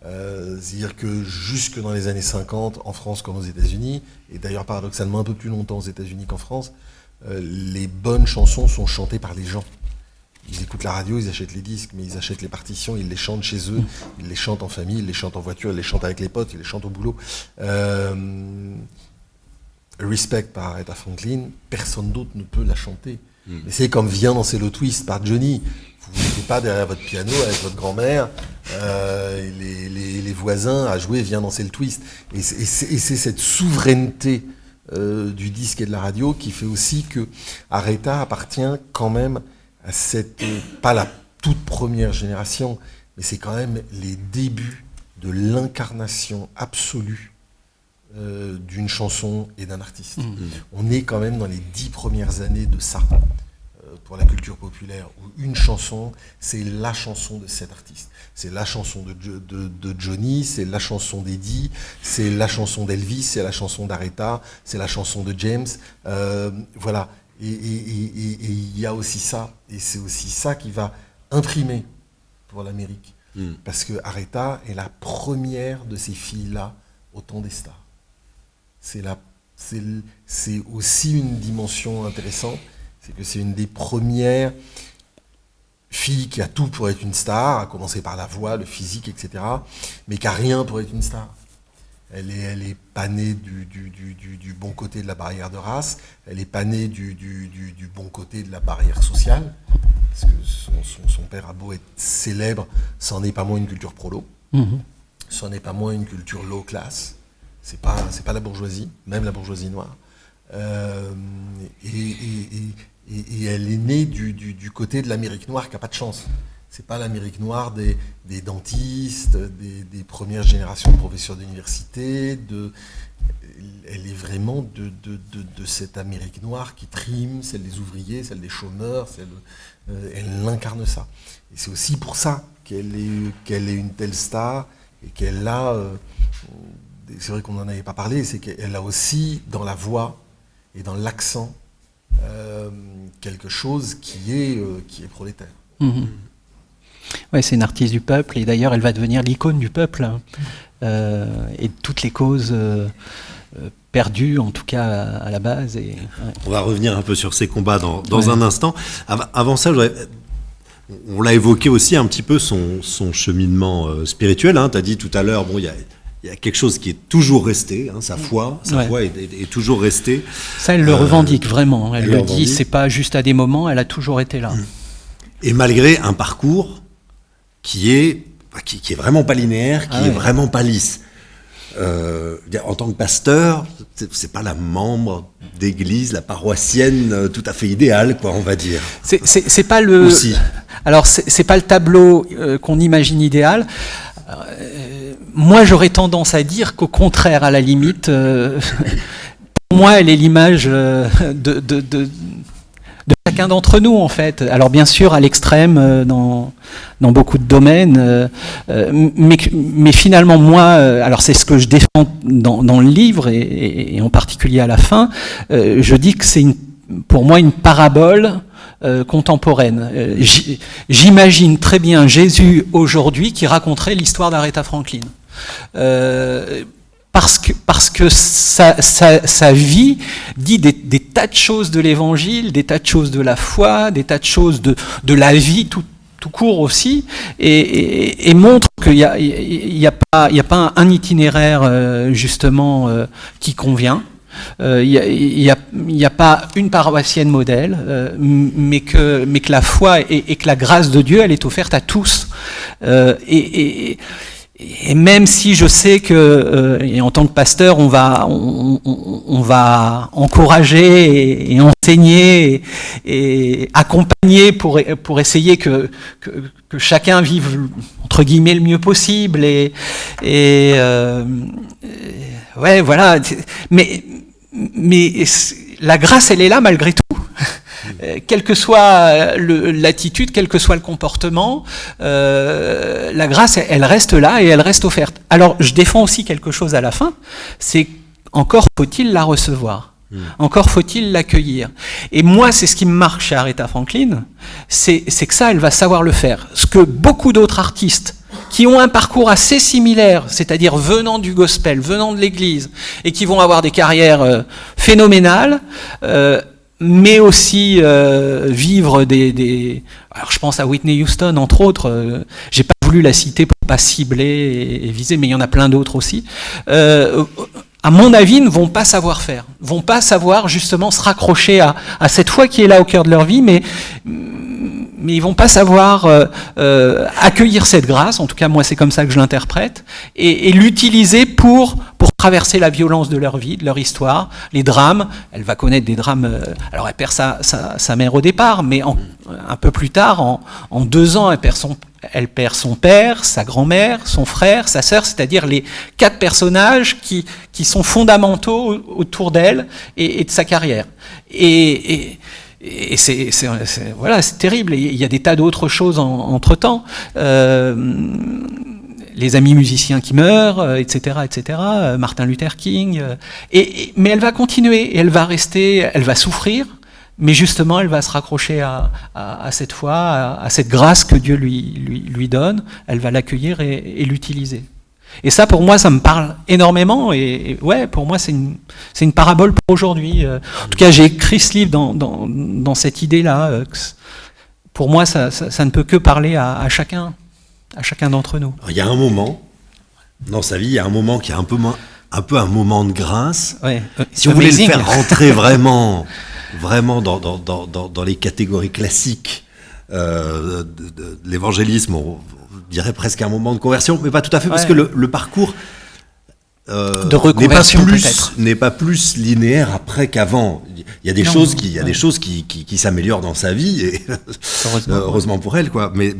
C'est-à-dire que jusque dans les années 50, en France comme aux États-Unis, et d'ailleurs paradoxalement un peu plus longtemps aux États-Unis qu'en France, les bonnes chansons sont chantées par les gens. Ils écoutent la radio, ils achètent les disques, mais ils achètent les partitions, ils les chantent chez eux, ils les chantent en famille, ils les chantent en voiture, ils les chantent avec les potes, ils les chantent au boulot. Respect par Aretha Franklin, personne d'autre ne peut la chanter. Mais c'est comme Viens danser le twist par Johnny. Vous n'êtes pas derrière votre piano avec votre grand-mère, les voisins à jouer Viens danser le twist. Et c'est cette souveraineté du disque et de la radio qui fait aussi que Aretha appartient quand même à cette, pas la toute première génération, mais c'est quand même les débuts de l'incarnation absolue d'une chanson et d'un artiste. On est quand même dans les 10 premières années de ça, pour la culture populaire, où une chanson, c'est la chanson de cet artiste. C'est la chanson de Johnny, c'est la chanson d'Eddie, c'est la chanson d'Elvis, c'est la chanson d'Aretha, c'est la chanson de James. Voilà. Et il y a aussi ça. Et c'est aussi ça qui va imprimer pour l'Amérique. Parce que Aretha est la première de ces filles-là au temps des stars. C'est aussi une dimension intéressante. C'est que c'est une des premières filles qui a tout pour être une star, à commencer par la voix, le physique, etc., mais qui a rien pour être une star. Elle est pas née du bon côté de la barrière de race, elle est pas née du bon côté de la barrière sociale, parce que son père a beau être célèbre, c'en est pas moins une culture prolo, c'en est pas moins une culture low class, c'est pas la bourgeoisie, même la bourgeoisie noire. Et elle est née du côté de l'Amérique noire qui n'a pas de chance. C'est pas l'Amérique noire des dentistes, des premières générations de professeurs d'université. Elle est vraiment de cette Amérique noire qui trime, celle des ouvriers, celle des chômeurs. Elle incarne ça. Et c'est aussi pour ça qu'elle est une telle star et qu'elle a... c'est vrai qu'on n'en avait pas parlé, c'est qu'elle a aussi dans la voix et dans l'accent quelque chose qui est prolétaire. Ouais, c'est une artiste du peuple, et d'ailleurs elle va devenir l'icône du peuple, et de toutes les causes perdues, en tout cas à la base. On va revenir un peu sur ces combats dans un instant. Avant ça, on l'a évoqué aussi un petit peu son cheminement spirituel. Tu as dit tout à l'heure, il y a quelque chose qui est toujours resté, sa foi est toujours restée. Ça, elle le revendique vraiment. Elle le dit, c'est pas juste à des moments, elle a toujours été là. Et malgré un parcours qui est vraiment pas linéaire, qui est vraiment pas lisse. En tant que pasteur, c'est pas la membre d'église, la paroissienne tout à fait idéale, on va dire. C'est pas le. Aussi. Alors c'est pas le tableau qu'on imagine idéal. Moi, j'aurais tendance à dire qu'au contraire, à la limite, pour moi, elle est l'image de chacun d'entre nous, en fait. Alors, bien sûr, à l'extrême, dans beaucoup de domaines, mais finalement, moi, alors c'est ce que je défends dans le livre, et en particulier à la fin, je dis que c'est pour moi une parabole contemporaine. J'imagine très bien Jésus aujourd'hui qui raconterait l'histoire d'Aretha Franklin. Parce que sa vie dit des tas de choses de l'évangile, des tas de choses de la foi, des tas de choses de la vie tout court aussi, et montre qu'il y a pas un itinéraire justement qui convient. Il n'y a pas une paroissienne modèle, mais que la foi et que la grâce de Dieu, elle est offerte à tous. Et même si je sais que, et en tant que pasteur, on va encourager et enseigner et accompagner pour essayer que chacun vive entre guillemets le mieux possible ouais, voilà. Mais la grâce, elle est là malgré tout. Quelle que soit l'attitude, quel que soit le comportement, la grâce, elle reste là et elle reste offerte. Alors, je défends aussi quelque chose à la fin, c'est encore faut-il la recevoir, encore faut-il l'accueillir. Et moi, c'est ce qui me marque chez Aretha Franklin, c'est que ça, elle va savoir le faire. Ce que beaucoup d'autres artistes qui ont un parcours assez similaire, c'est-à-dire venant du gospel, venant de l'église, et qui vont avoir des carrières phénoménales, mais aussi vivre alors je pense à Whitney Houston entre autres, j'ai pas voulu la citer pour pas cibler et viser, mais il y en a plein d'autres aussi, à mon avis ne vont pas savoir faire, vont pas savoir justement se raccrocher à cette foi qui est là au cœur de leur vie, mais ils vont pas savoir accueillir cette grâce, en tout cas moi c'est comme ça que je l'interprète, et l'utiliser pour traverser la violence de leur vie, de leur histoire, les drames. Elle va connaître des drames. Alors elle perd sa mère au départ, mais un peu plus tard, en 2 ans, elle perd son père, sa grand-mère, son frère, sa sœur, c'est-à-dire les 4 personnages qui sont fondamentaux autour d'elle et de sa carrière. Et voilà, c'est terrible. Il y a des tas d'autres choses entre-temps. Les amis musiciens qui meurent, etc., Martin Luther King. Mais elle va continuer, et elle va rester, elle va souffrir, mais justement, elle va se raccrocher à cette foi, à cette grâce que Dieu lui donne. Elle va l'accueillir et l'utiliser. Et ça, pour moi, ça me parle énormément. Et ouais, pour moi, c'est une parabole pour aujourd'hui. En tout cas, j'ai écrit ce livre dans cette idée-là. Pour moi, ça ne peut que parler à chacun d'entre nous. Alors, il y a un moment dans sa vie, il y a un moment qui est un peu un moment de grâce. Ouais, si on voulait le faire rentrer vraiment dans les catégories classiques de l'évangélisme, on dirait presque un moment de conversion, mais pas tout à fait, parce que le parcours de reconversion n'est pas plus linéaire après qu'avant. Il y a des choses qui s'améliorent dans sa vie, et heureusement pour elle, quoi. Mais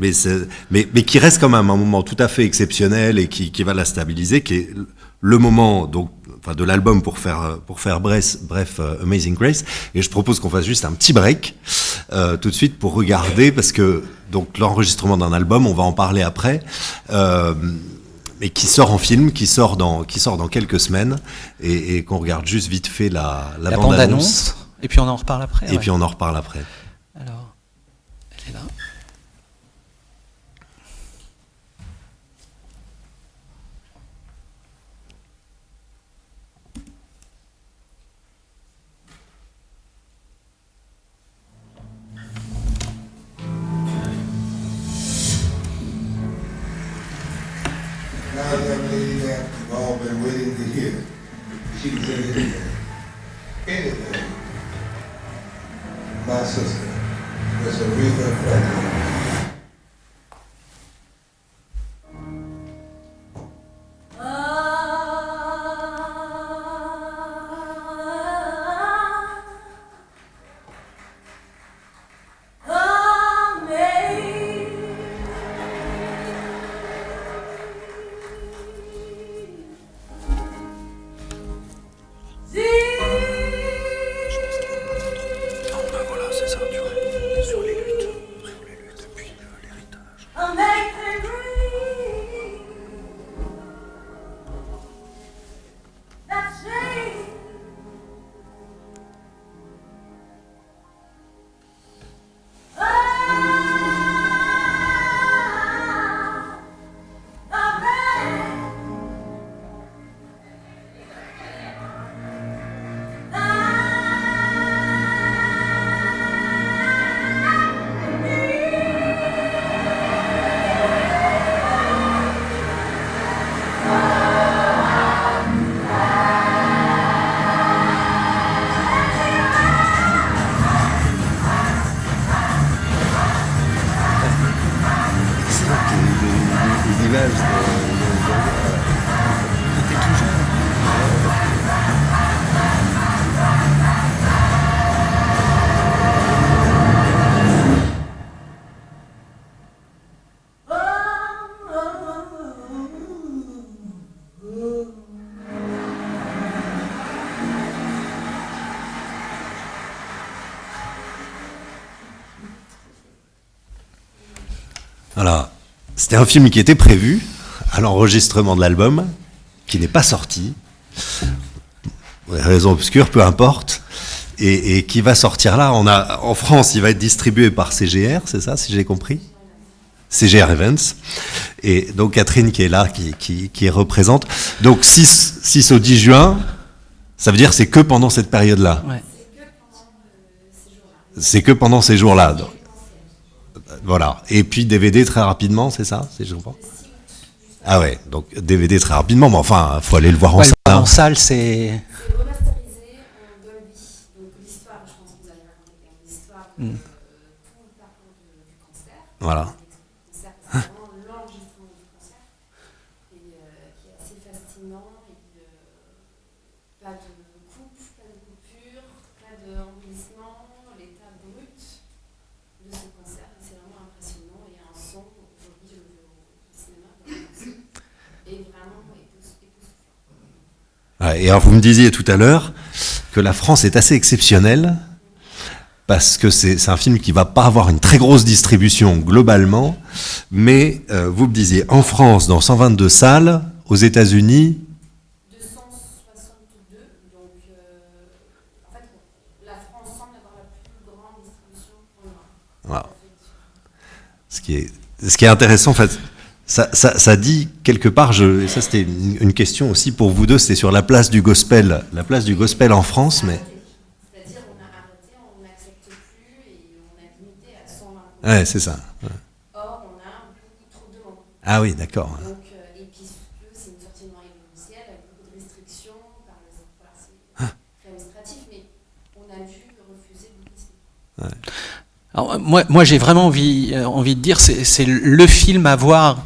qui reste quand même un moment tout à fait exceptionnel et qui va la stabiliser, qui est le moment de l'album pour faire bref, Amazing Grace. Et je propose qu'on fasse juste un petit break tout de suite pour regarder, parce que donc l'enregistrement d'un album, on va en parler après. Et qui sort en film, qui sort dans quelques semaines, et qu'on regarde juste vite fait la bande-annonce. Et puis on en reparle après. Et puis on en reparle après. Alors, elle est là. Now, young lady that you've all been waiting to hear, she can say anything. My sister, Miss Aretha Franklin. Voilà, c'est ça, tu vois, sur les luttes. Alors, c'était un film qui était prévu à l'enregistrement de l'album, qui n'est pas sorti, pour des raisons obscures, peu importe, et qui va sortir là. En France, il va être distribué par CGR, c'est ça, si j'ai compris ? CGR Events. Et donc Catherine qui est là, qui représente. Donc 6 au 10 juin, ça veut dire que c'est que pendant cette période-là. Ouais. C'est que pendant ces jours-là. Donc, voilà. Et puis DVD très rapidement, c'est ça, si je comprends ? Ah ouais, donc DVD très rapidement, mais enfin, il faut aller le voir en Ouais, salle. le voir en salle, c'est... C'est remasterisé en Dolby. Donc l'histoire, je pense que vous allez raconter quand même l'histoire, tout le parcours du concert. Voilà. Le concert, c'est vraiment l'enregistrement du concert, et qui est assez fascinant. Et pas de coupe, pas de coupure, pas d'embellissement, l'état brut de ce concert. Et c'est vraiment impressionnant. Et un son, aujourd'hui, je le veux au cinéma, et vraiment époustouflant. Ouais, et alors vous me disiez tout à l'heure que la France est assez exceptionnelle parce que c'est un film qui va pas avoir une très grosse distribution globalement, mais vous me disiez en France dans 122 salles, aux États-Unis 262, donc en fait, la France semble avoir la plus grande distribution en Europe. voilà. Ce qui est intéressant, en fait, ça dit quelque part, et ça c'était une question aussi pour vous deux, c'était sur la place du gospel en France, mais... C'est-à-dire, on a arrêté, on n'accepte plus et on a limité à 120 concerts. Ouais, c'est ça. Ouais. Or, on a beaucoup trop de demandes. Ah oui, d'accord. Donc, et puis, c'est une sortie de noyau du ciel avec beaucoup de restrictions. Voilà, c'est très administratif, mais on a dû refuser beaucoup de cinéma. Alors, moi j'ai vraiment envie de dire, c'est le film à voir.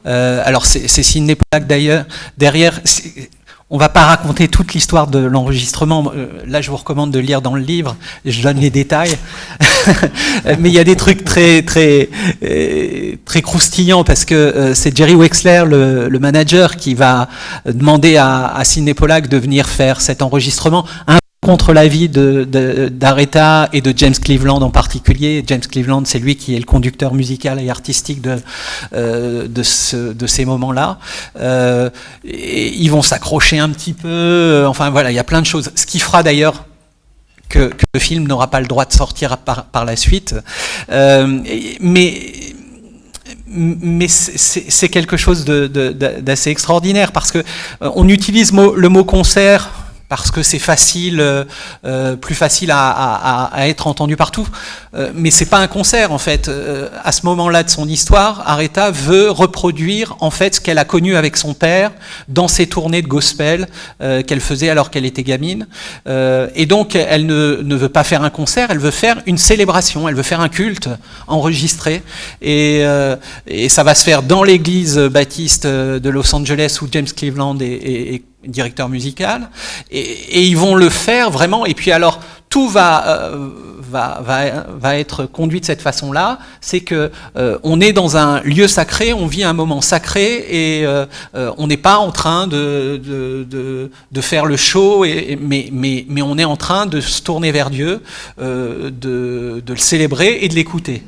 Alors c'est Sidney Pollack d'ailleurs. Derrière, on va pas raconter toute l'histoire de l'enregistrement. Là, je vous recommande de lire dans le livre. Je donne les détails. Mais il y a des trucs très croustillants parce que c'est Jerry Wexler, le manager, qui va demander à Sidney Pollack de venir faire cet enregistrement. Contre l'avis d'Aretha et de James Cleveland en particulier. James Cleveland, c'est lui qui est le conducteur musical et artistique de ces moments-là. Et ils vont s'accrocher un petit peu. Enfin voilà, il y a plein de choses. Ce qui fera d'ailleurs que le film n'aura pas le droit de sortir par la suite. Mais c'est quelque chose d'assez extraordinaire parce que on utilise le mot concert parce que c'est facile, plus facile à être entendu partout. Mais c'est pas un concert en fait. À ce moment-là de son histoire, Aretha veut reproduire en fait ce qu'elle a connu avec son père dans ses tournées de gospel qu'elle faisait alors qu'elle était gamine. Et donc elle ne veut pas faire un concert, elle veut faire une célébration, elle veut faire un culte enregistré. Et ça va se faire dans l'église baptiste de Los Angeles où James Cleveland est directeur musical, et ils vont le faire vraiment, et puis alors tout va être conduit de cette façon-là, c'est que on est dans un lieu sacré, on vit un moment sacré, et on n'est pas en train de faire le show, mais on est en train de se tourner vers Dieu, de le célébrer et de l'écouter.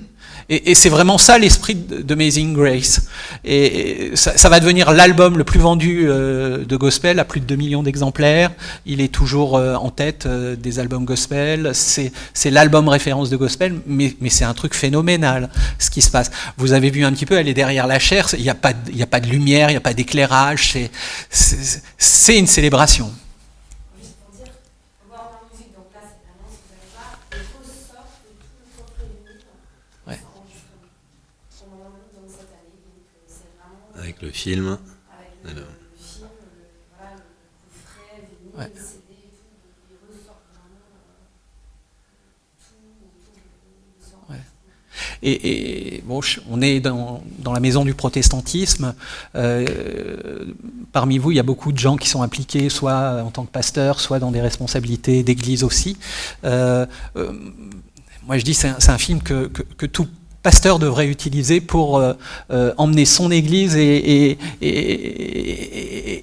Et c'est vraiment ça l'esprit d'Amazing Grace. Et ça va devenir l'album le plus vendu de gospel, à plus de 2 millions d'exemplaires. Il est toujours en tête des albums gospel. C'est l'album référence de gospel, mais c'est un truc phénoménal ce qui se passe. Vous avez vu un petit peu, elle est derrière la chaire. Il n'y a pas de lumière, il n'y a pas d'éclairage. C'est une célébration. Juste pour dire, voir en musique, donc là, c'est vraiment ce que vous allez voir, les ressort de tout le coffret du livre. Ouais. Dans cette année, donc c'est vraiment Avec le film. avec le film, voilà, le coffret, vinyle, Ouais. le CD et tout, il ressort vraiment tout de ça. Ouais. Et bon, on est dans la maison du protestantisme. Parmi vous, il y a beaucoup de gens qui sont impliqués, soit en tant que pasteur, soit dans des responsabilités d'église aussi. Moi, je dis c'est un film que tout pasteur devrait utiliser pour emmener son église et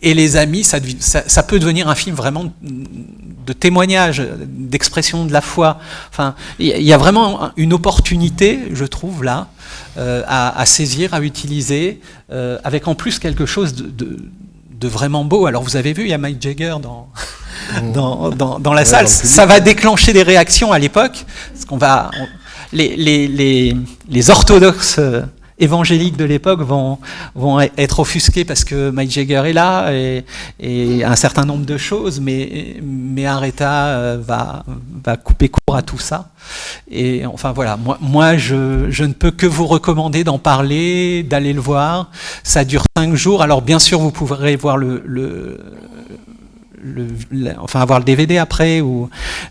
les amis. Ça peut devenir un film vraiment de témoignage, d'expression de la foi. Enfin, il y a vraiment une opportunité, je trouve, là, à saisir, à utiliser, avec en plus quelque chose de vraiment beau. Alors vous avez vu, il y a Mick Jagger dans la salle. Ça va déclencher des réactions à l'époque, parce qu'on va... Les orthodoxes évangéliques de l'époque vont être offusqués parce que Mick Jagger est là et un certain nombre de choses, mais Aretha va couper court à tout ça. Et enfin voilà, moi je ne peux que vous recommander d'en parler, d'aller le voir. Ça dure 5 jours. Alors bien sûr, vous pourrez voir enfin avoir le DVD après,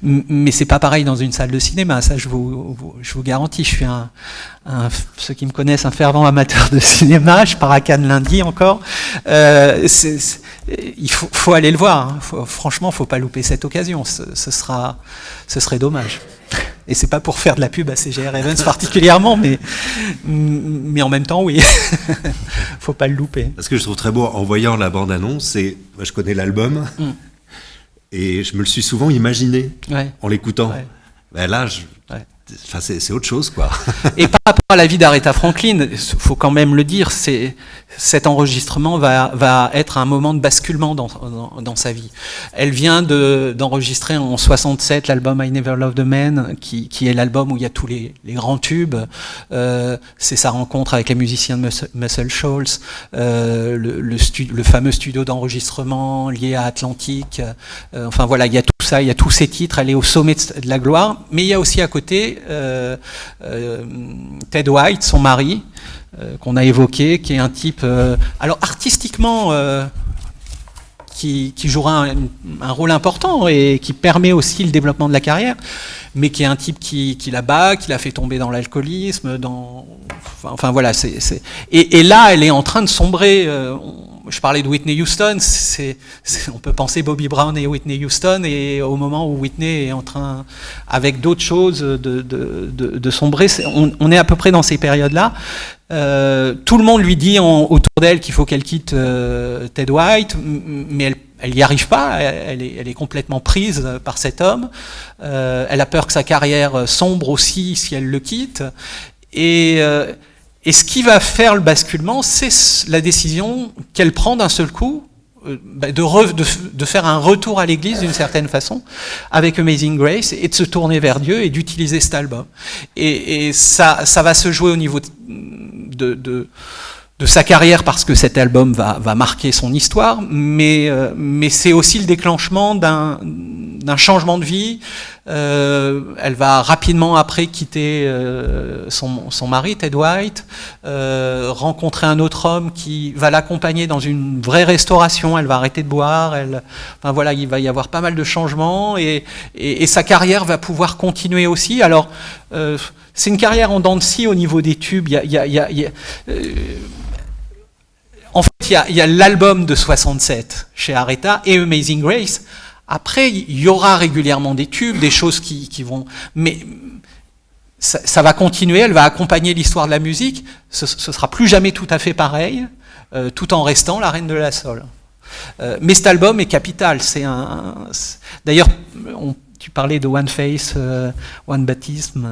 mais c'est pas pareil dans une salle de cinéma, ça je vous garantis. Je suis ceux qui me connaissent, un fervent amateur de cinéma. Je pars à Cannes lundi encore. Il faut aller le voir, hein. Franchement, faut pas louper cette occasion. Ce serait dommage. Et c'est pas pour faire de la pub à C.J.R. Evans particulièrement, mais en même temps, oui. Faut pas le louper. Parce que je trouve très beau, en voyant la bande-annonce, moi, je connais l'album, et je me le suis souvent imaginé en l'écoutant. Ouais. Ben là, c'est autre chose, quoi. Et par rapport à la vie d'Aretha Franklin, il faut quand même le dire, cet enregistrement va être un moment de basculement dans sa vie. Elle vient d'enregistrer en 67 l'album I Never Loved a Man, qui est l'album où il y a tous les grands tubes. C'est sa rencontre avec les musiciens de Muscle Shoals, le fameux studio d'enregistrement lié à Atlantic. Enfin voilà, il y a tout ça, il y a tous ces titres. Elle est au sommet de la gloire, mais il y a aussi à côté Ted White, son mari, qu'on a évoqué, qui est un type, alors artistiquement, qui jouera un rôle important et qui permet aussi le développement de la carrière, mais qui est un type qui la bat, qui la fait tomber dans l'alcoolisme, enfin voilà, et là, elle est en train de sombrer. Je parlais de Whitney Houston, on peut penser Bobby Brown et Whitney Houston, et au moment où Whitney est en train, avec d'autres choses, de sombrer, on est à peu près dans ces périodes-là. Tout le monde lui dit autour d'elle qu'il faut qu'elle quitte Ted White, mais elle n'y arrive pas, elle est complètement prise par cet homme. Elle a peur que sa carrière sombre aussi si elle le quitte. Et ce qui va faire le basculement, c'est la décision qu'elle prend d'un seul coup de faire un retour à l'église d'une certaine façon avec Amazing Grace et de se tourner vers Dieu et d'utiliser cet album. Et ça va se jouer au niveau de sa carrière parce que cet album va marquer son histoire, mais c'est aussi le déclenchement d'un changement de vie. Elle va rapidement après quitter son mari Ted White, rencontrer un autre homme qui va l'accompagner dans une vraie restauration. Elle va arrêter de boire. Enfin voilà, il va y avoir pas mal de changements et sa carrière va pouvoir continuer aussi. Alors c'est une carrière en dents de scie au niveau des tubes. En fait, il y a l'album de 67 chez Aretha et Amazing Grace. Après, il y aura régulièrement des tubes, des choses qui vont... Mais ça va continuer, elle va accompagner l'histoire de la musique. Ce sera plus jamais tout à fait pareil, tout en restant la reine de la soul. Mais cet album est capital. D'ailleurs, tu parlais de One Face, One Baptism.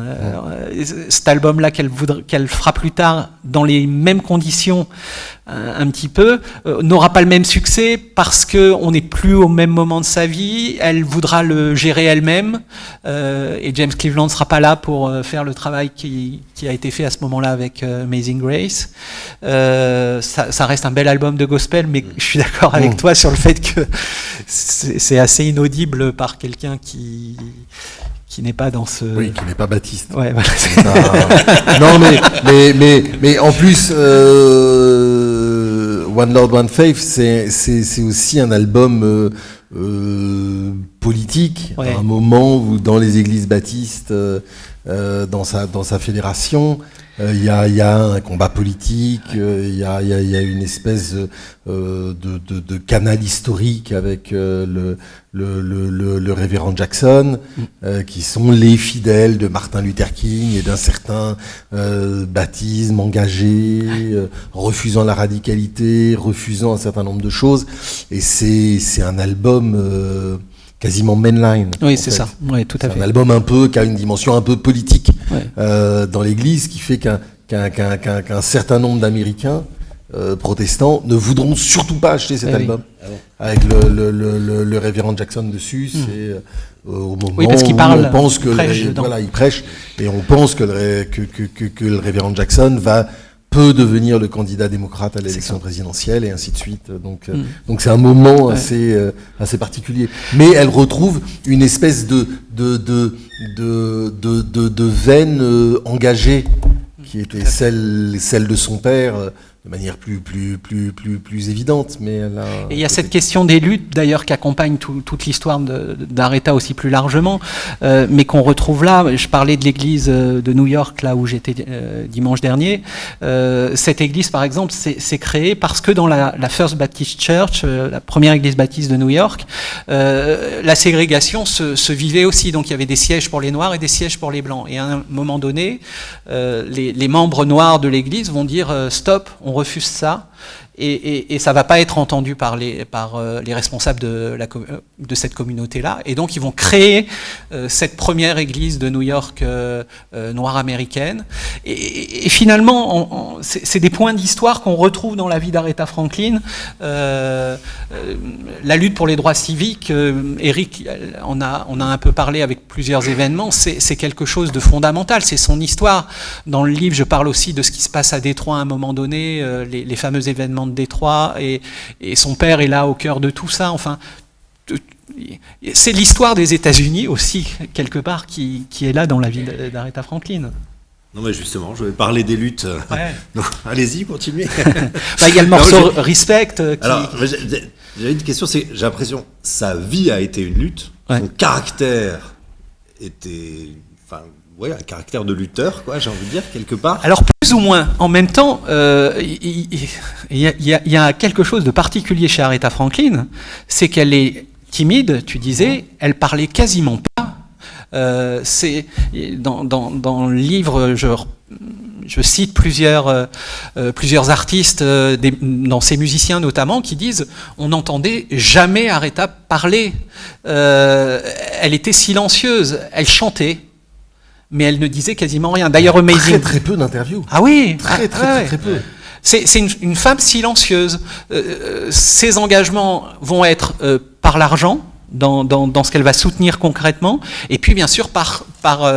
Cet album-là qu'elle fera plus tard dans les mêmes conditions, un petit peu, n'aura pas le même succès parce qu'on n'est plus au même moment de sa vie. Elle voudra le gérer elle-même et James Cleveland ne sera pas là pour faire le travail qui a été fait à ce moment-là avec Amazing Grace. Ça reste un bel album de gospel, mais je suis d'accord avec toi sur le fait que c'est assez inaudible par quelqu'un qui n'est pas dans ce... Oui, qui n'est pas baptiste. Ouais, voilà. Non, mais en plus, One Lord, One Faith, c'est aussi un album politique, Ouais. à un moment où dans les églises baptistes, dans sa fédération, il y a un combat politique, il y a une espèce de canal historique avec le révérend Jackson, qui sont les fidèles de Martin Luther King et d'un certain baptisme engagé, refusant la radicalité, refusant un certain nombre de choses. Et c'est un album quasiment mainline. Oui, en c'est fait. ça. Oui, tout à C'est fait. un album un peu qui a une dimension un peu politique Ouais. dans l'Église, qui fait qu'un certain nombre d'Américains protestants ne voudront surtout pas acheter cet Eh oui. album. Avec le révérend Jackson dessus, c'est au moment Oui, parce qu'il où parle, on pense que il prêche dedans. il prêche, et on pense que le révérend Jackson peut devenir le candidat démocrate à l'élection présidentielle et ainsi de suite. Donc c'est un moment assez particulier. Mais elle retrouve une espèce de veine engagée qui était celle de son père, de manière plus évidente. Mais elle a Et il y a cette question des luttes, d'ailleurs, qui accompagne toute l'histoire d'Aretha aussi plus largement, mais qu'on retrouve là. Je parlais de l'église de New York, là où j'étais dimanche dernier. Cette église, par exemple, s'est créée parce que dans la First Baptist Church, la première église baptiste de New York, la ségrégation se vivait aussi. Donc il y avait des sièges pour les Noirs et des sièges pour les Blancs. Et à un moment donné, les membres noirs de l'église vont dire stop, on refuse ça. Et ça va pas être entendu par les responsables de cette communauté-là. Et donc ils vont créer cette première église de New York noire américaine. Et finalement, c'est des points d'histoire qu'on retrouve dans la vie d'Aretha Franklin. La lutte pour les droits civiques, Eric on a un peu parlé avec plusieurs événements, c'est quelque chose de fondamental, c'est son histoire. Dans le livre, je parle aussi de ce qui se passe à Détroit à un moment donné, les fameux événements de Détroit, et son père est là au cœur de tout ça. Enfin, c'est l'histoire des États-Unis aussi, quelque part, qui est là dans la vie d'Aretha Franklin. Non, mais justement, je vais parler des luttes. Ouais. Donc, allez-y, continuez. Il y a le morceau Respect. Alors, j'avais une question, j'ai l'impression sa vie a été une lutte, son caractère était, un caractère de lutteur, quoi, j'ai envie de dire, quelque part. Alors, plus ou moins. En même temps, il y a quelque chose de particulier chez Aretha Franklin, c'est qu'elle est timide, tu disais, elle parlait quasiment pas. C'est dans le livre, je cite plusieurs artistes, dans ces musiciens notamment, qui disent on n'entendait jamais Aretha parler. Elle était silencieuse, elle chantait, mais elle ne disait quasiment rien. D'ailleurs, Amazing. très peu d'interviews. Ah oui, Très peu. C'est une femme silencieuse. Ses engagements vont être par l'argent, dans ce qu'elle va soutenir concrètement, et puis bien sûr par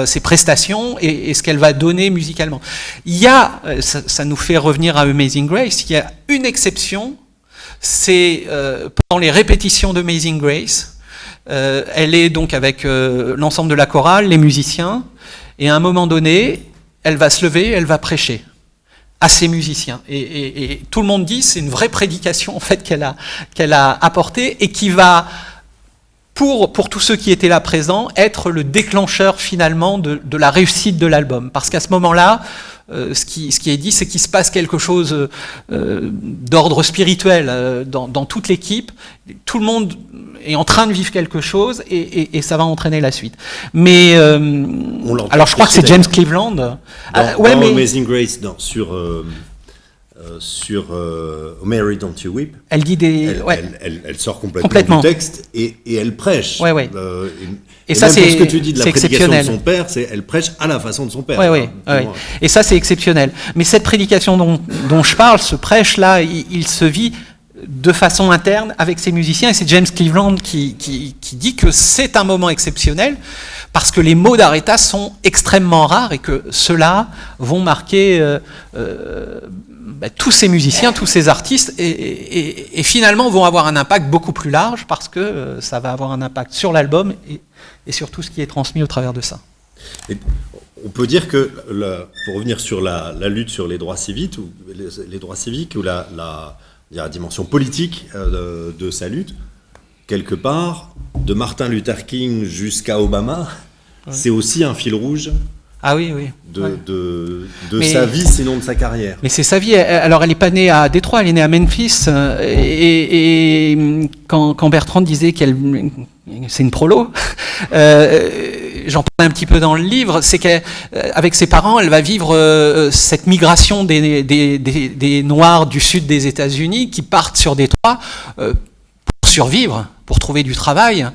ses prestations et ce qu'elle va donner musicalement. Il y a, ça nous fait revenir à Amazing Grace, il y a une exception, c'est pendant les répétitions d'Amazing Grace. Elle est donc avec l'ensemble de la chorale, les musiciens, et à un moment donné, elle va se lever, elle va prêcher à ses musiciens. Et tout le monde dit c'est une vraie prédication en fait qu'elle a apportée et qui va, pour tous ceux qui étaient là présents, être le déclencheur finalement de la réussite de l'album. Parce qu'à ce moment-là, ce qui est dit, c'est qu'il se passe quelque chose d'ordre spirituel dans toute l'équipe. Tout le monde est en train de vivre quelque chose et ça va entraîner la suite. Mais alors je crois que c'est James Cleveland. Dans mais Amazing Grace, sur Mary Don't You Weep, elle dit elle sort complètement du texte et elle prêche. Ouais. Et ça, même c'est pour ce que tu dis de la prédication de exceptionnel. son père, elle prêche à la façon de son père. Ouais. Et ça, c'est exceptionnel. Mais cette prédication dont je parle, ce prêche-là, il se vit de façon interne avec ses musiciens. Et c'est James Cleveland qui dit que c'est un moment exceptionnel parce que les mots d'Aretha sont extrêmement rares et que ceux-là vont marquer tous ces musiciens, tous ces artistes et finalement vont avoir un impact beaucoup plus large parce que ça va avoir un impact sur l'album et sur tout ce qui est transmis au travers de ça. Et on peut dire que, pour revenir sur la lutte sur les droits civiques ou la dimension politique de sa lutte, quelque part, de Martin Luther King jusqu'à Obama, c'est aussi un fil rouge Ah oui, oui. de Mais- sa vie, sinon de sa carrière. Mais c'est sa vie. Alors, elle n'est pas née à Détroit, elle est née à Memphis. Et quand Bertrand disait qu'elle, c'est une prolo, j'en parle un petit peu dans le livre, c'est qu'avec ses parents, elle va vivre cette migration des Noirs du sud des États-Unis qui partent sur Détroit pour survivre, pour trouver du travail.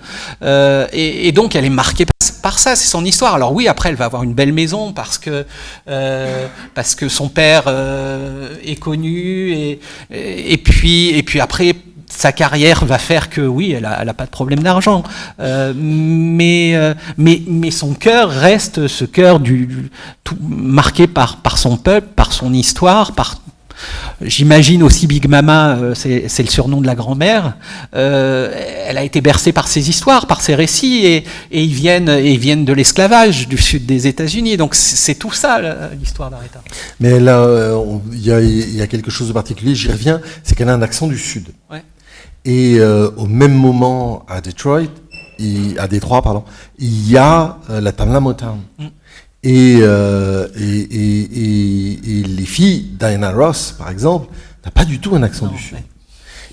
Et donc, elle est marquée par ça, c'est son histoire. Alors oui, après, elle va avoir une belle maison parce que son père est connu et puis après, sa carrière va faire que oui, elle a pas de problème d'argent, mais son cœur reste ce cœur marqué par son peuple, par son histoire, j'imagine aussi Big Mama, c'est le surnom de la grand-mère. Elle a été bercée par ses histoires, par ses récits, et ils viennent de l'esclavage du sud des États-Unis. Donc c'est tout ça l'histoire d'Aretha. Mais là, il y a quelque chose de particulier, j'y reviens, c'est qu'elle a un accent du sud. Ouais. Et au même moment, à Détroit, il y a la Tamla Motown. Et les filles, Diana Ross, par exemple, n'a pas du tout un accent du sud. Ouais.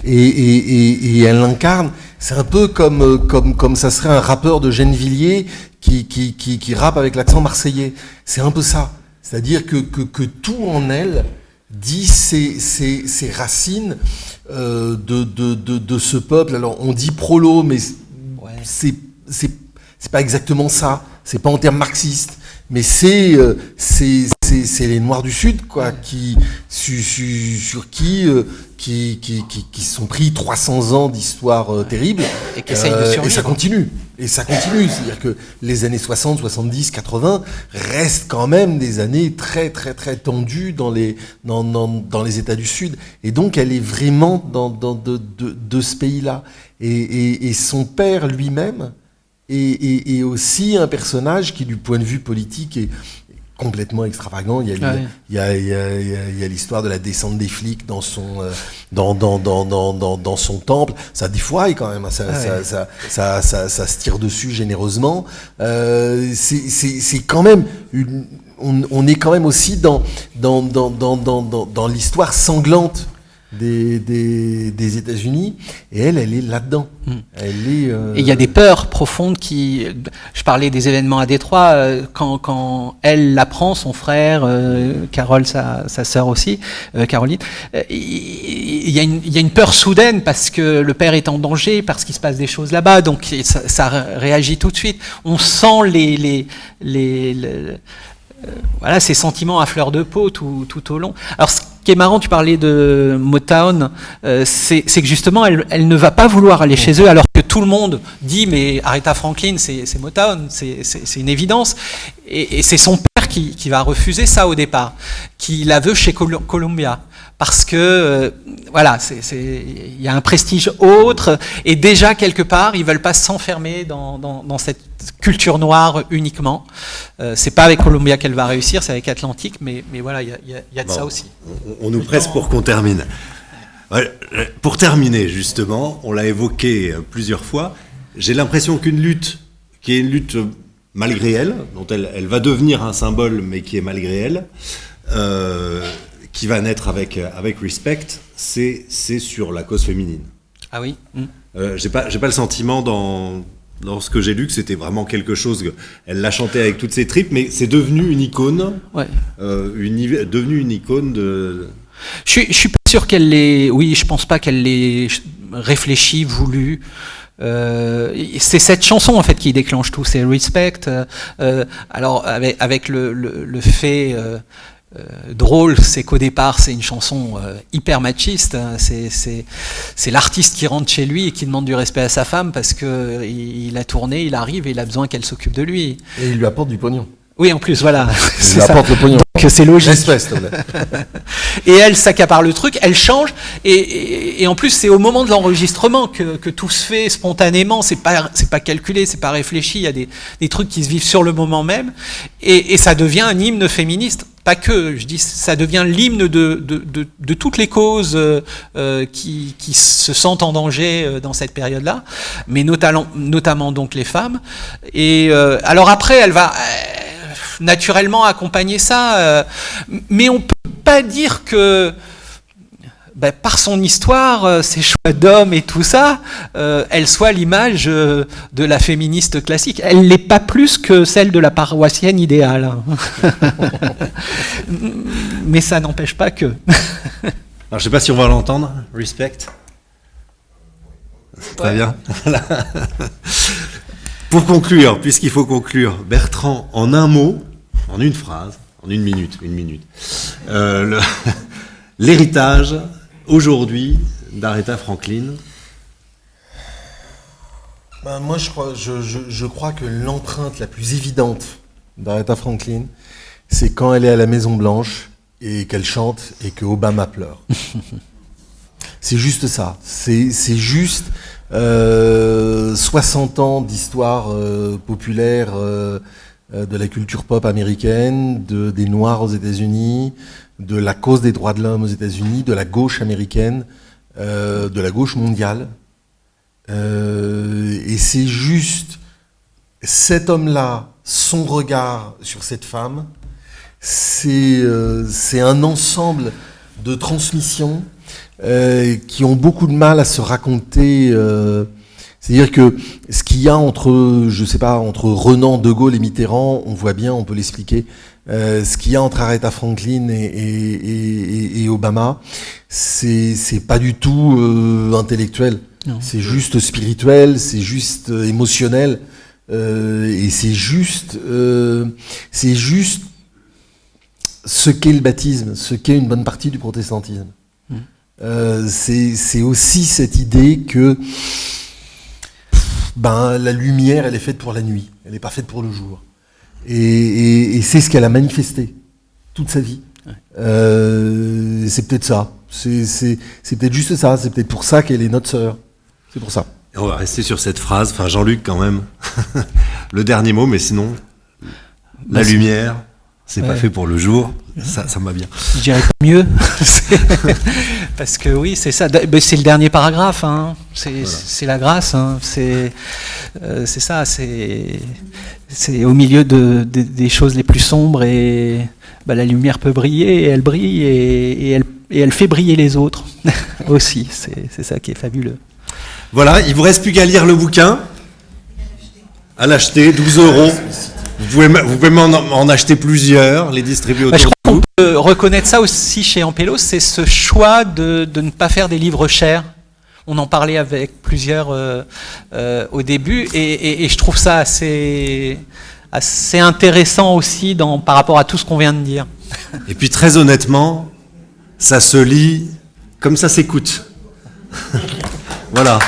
Et elle l'incarne, c'est un peu comme ça serait un rappeur de Gennevilliers qui rappe avec l'accent marseillais. C'est un peu ça. C'est-à-dire que tout en elle dit ses racines de ce peuple. Alors on dit prolo, mais c'est pas exactement ça. C'est pas en termes marxistes. Mais c'est les Noirs du Sud, quoi, qui sont pris 300 ans d'histoire terrible. Et qui essayent de survivre. Et ça continue. C'est-à-dire que les années 60, 70, 80 restent quand même des années très, très, très tendues dans les États du Sud. Et donc, elle est vraiment de ce pays-là. Et son père lui-même est aussi un personnage qui, du point de vue politique, est complètement extravagant. Il y a l'histoire de la descente des flics dans son temple. Ça défouraille quand même. Ça se tire dessus généreusement. C'est quand même on est quand même aussi dans l'histoire sanglante des États-Unis, et elle est là-dedans. Et il y a des peurs profondes je parlais des événements à Détroit, quand elle l'apprend, son frère, Carole, sa sœur aussi, Caroline, il y a une peur soudaine parce que le père est en danger, parce qu'il se passe des choses là-bas, donc ça réagit tout de suite. On sent voilà, ces sentiments à fleur de peau tout au long. Alors, ce qui est marrant, tu parlais de Motown, c'est que justement, elle ne va pas vouloir aller chez eux, alors que tout le monde dit, mais Aretha Franklin, c'est Motown, c'est une évidence. Et c'est son père qui va refuser ça au départ, qui la veut chez Columbia. Parce que, voilà, il y a un prestige autre, et déjà, quelque part, ils veulent pas s'enfermer dans cette culture noire uniquement. C'est pas avec Columbia qu'elle va réussir, c'est avec Atlantic, mais voilà, il y a de ça aussi. On nous presse pour qu'on termine. Pour terminer, justement, on l'a évoqué plusieurs fois, j'ai l'impression qu'une lutte, qui est une lutte malgré elle, dont elle va devenir un symbole, mais qui est malgré elle, qui va naître avec Respect, c'est sur la cause féminine. Ah oui. J'ai pas le sentiment dans ce que j'ai lu que c'était vraiment quelque chose. Elle l'a chanté avec toutes ses tripes, mais c'est devenu une icône. Ouais. Devenu une icône de. Je suis pas sûr qu'elle l'ait. Oui, je pense pas qu'elle l'ait réfléchi, voulu. C'est cette chanson en fait qui déclenche tout. C'est Respect. Alors avec le fait. Drôle, c'est qu'au départ c'est une chanson hyper machiste, hein. C'est l'artiste qui rentre chez lui et qui demande du respect à sa femme parce que il a tourné, il arrive et il a besoin qu'elle s'occupe de lui. Et il lui apporte du pognon. Oui, en plus, voilà. Il lui apporte le pognon. que c'est logique. Respect, s'il te plaît. Et elle s'accapare le truc, elle change, et en plus c'est au moment de l'enregistrement que tout se fait spontanément, c'est pas calculé, c'est pas réfléchi, il y a des trucs qui se vivent sur le moment même, et ça devient un hymne féministe. Pas que, je dis, ça devient l'hymne de toutes les causes qui se sentent en danger dans cette période-là, mais notamment donc les femmes. Et alors après, elle va naturellement accompagner ça, mais on peut pas dire que par son histoire, ses choix d'hommes et tout ça, elle soit l'image de la féministe classique. Elle l'est pas plus que celle de la paroissienne idéale. Mais ça n'empêche pas que. Alors, je sais pas si on va l'entendre. Respect. Très bien. Voilà. Pour conclure, puisqu'il faut conclure, Bertrand, en un mot, en une phrase, en une minute, l'héritage aujourd'hui d'Aretha Franklin. Moi, je crois que l'empreinte la plus évidente d'Aretha Franklin, c'est quand elle est à la Maison Blanche et qu'elle chante et que Obama pleure. C'est juste ça. C'est juste 60 ans d'histoire populaire de la culture pop américaine, des Noirs aux États-Unis, de la cause des droits de l'homme aux États-Unis, de la gauche américaine, de la gauche mondiale. Et c'est juste cet homme-là, son regard sur cette femme, c'est un ensemble de transmissions qui ont beaucoup de mal à se raconter. C'est-à-dire que ce qu'il y a entre Renan, De Gaulle et Mitterrand, on voit bien, on peut l'expliquer. Ce qu'il y a entre Aretha Franklin et Obama, c'est pas du tout intellectuel. Non. C'est juste spirituel, c'est juste émotionnel, et c'est juste ce qu'est le baptisme, ce qu'est une bonne partie du protestantisme. C'est aussi cette idée que la lumière, elle est faite pour la nuit, elle n'est pas faite pour le jour. Et c'est ce qu'elle a manifesté toute sa vie. Ouais. C'est peut-être ça. C'est peut-être juste ça. C'est peut-être pour ça qu'elle est notre sœur. C'est pour ça. Et on va rester sur cette phrase. Enfin, Jean-Luc, quand même. Le dernier mot, mais sinon, la lumière, c'est pas fait pour le jour. Ça me va bien. Je dirais pas mieux. Parce que oui, c'est ça. C'est le dernier paragraphe. Hein. C'est la grâce. Hein. C'est ça. C'est au milieu des choses les plus sombres et la lumière peut briller et elle brille et elle fait briller les autres aussi. C'est ça qui est fabuleux. Voilà, il vous reste plus qu'à lire le bouquin, à l'acheter, 12 €. Vous pouvez en acheter plusieurs, les distribuer autour je crois de vous. qu'on peut reconnaître ça aussi chez Ampélos, c'est ce choix de ne pas faire des livres chers. On en parlait avec plusieurs au début, et je trouve ça assez intéressant aussi par rapport à tout ce qu'on vient de dire. Et puis très honnêtement, ça se lit comme ça s'écoute. Voilà.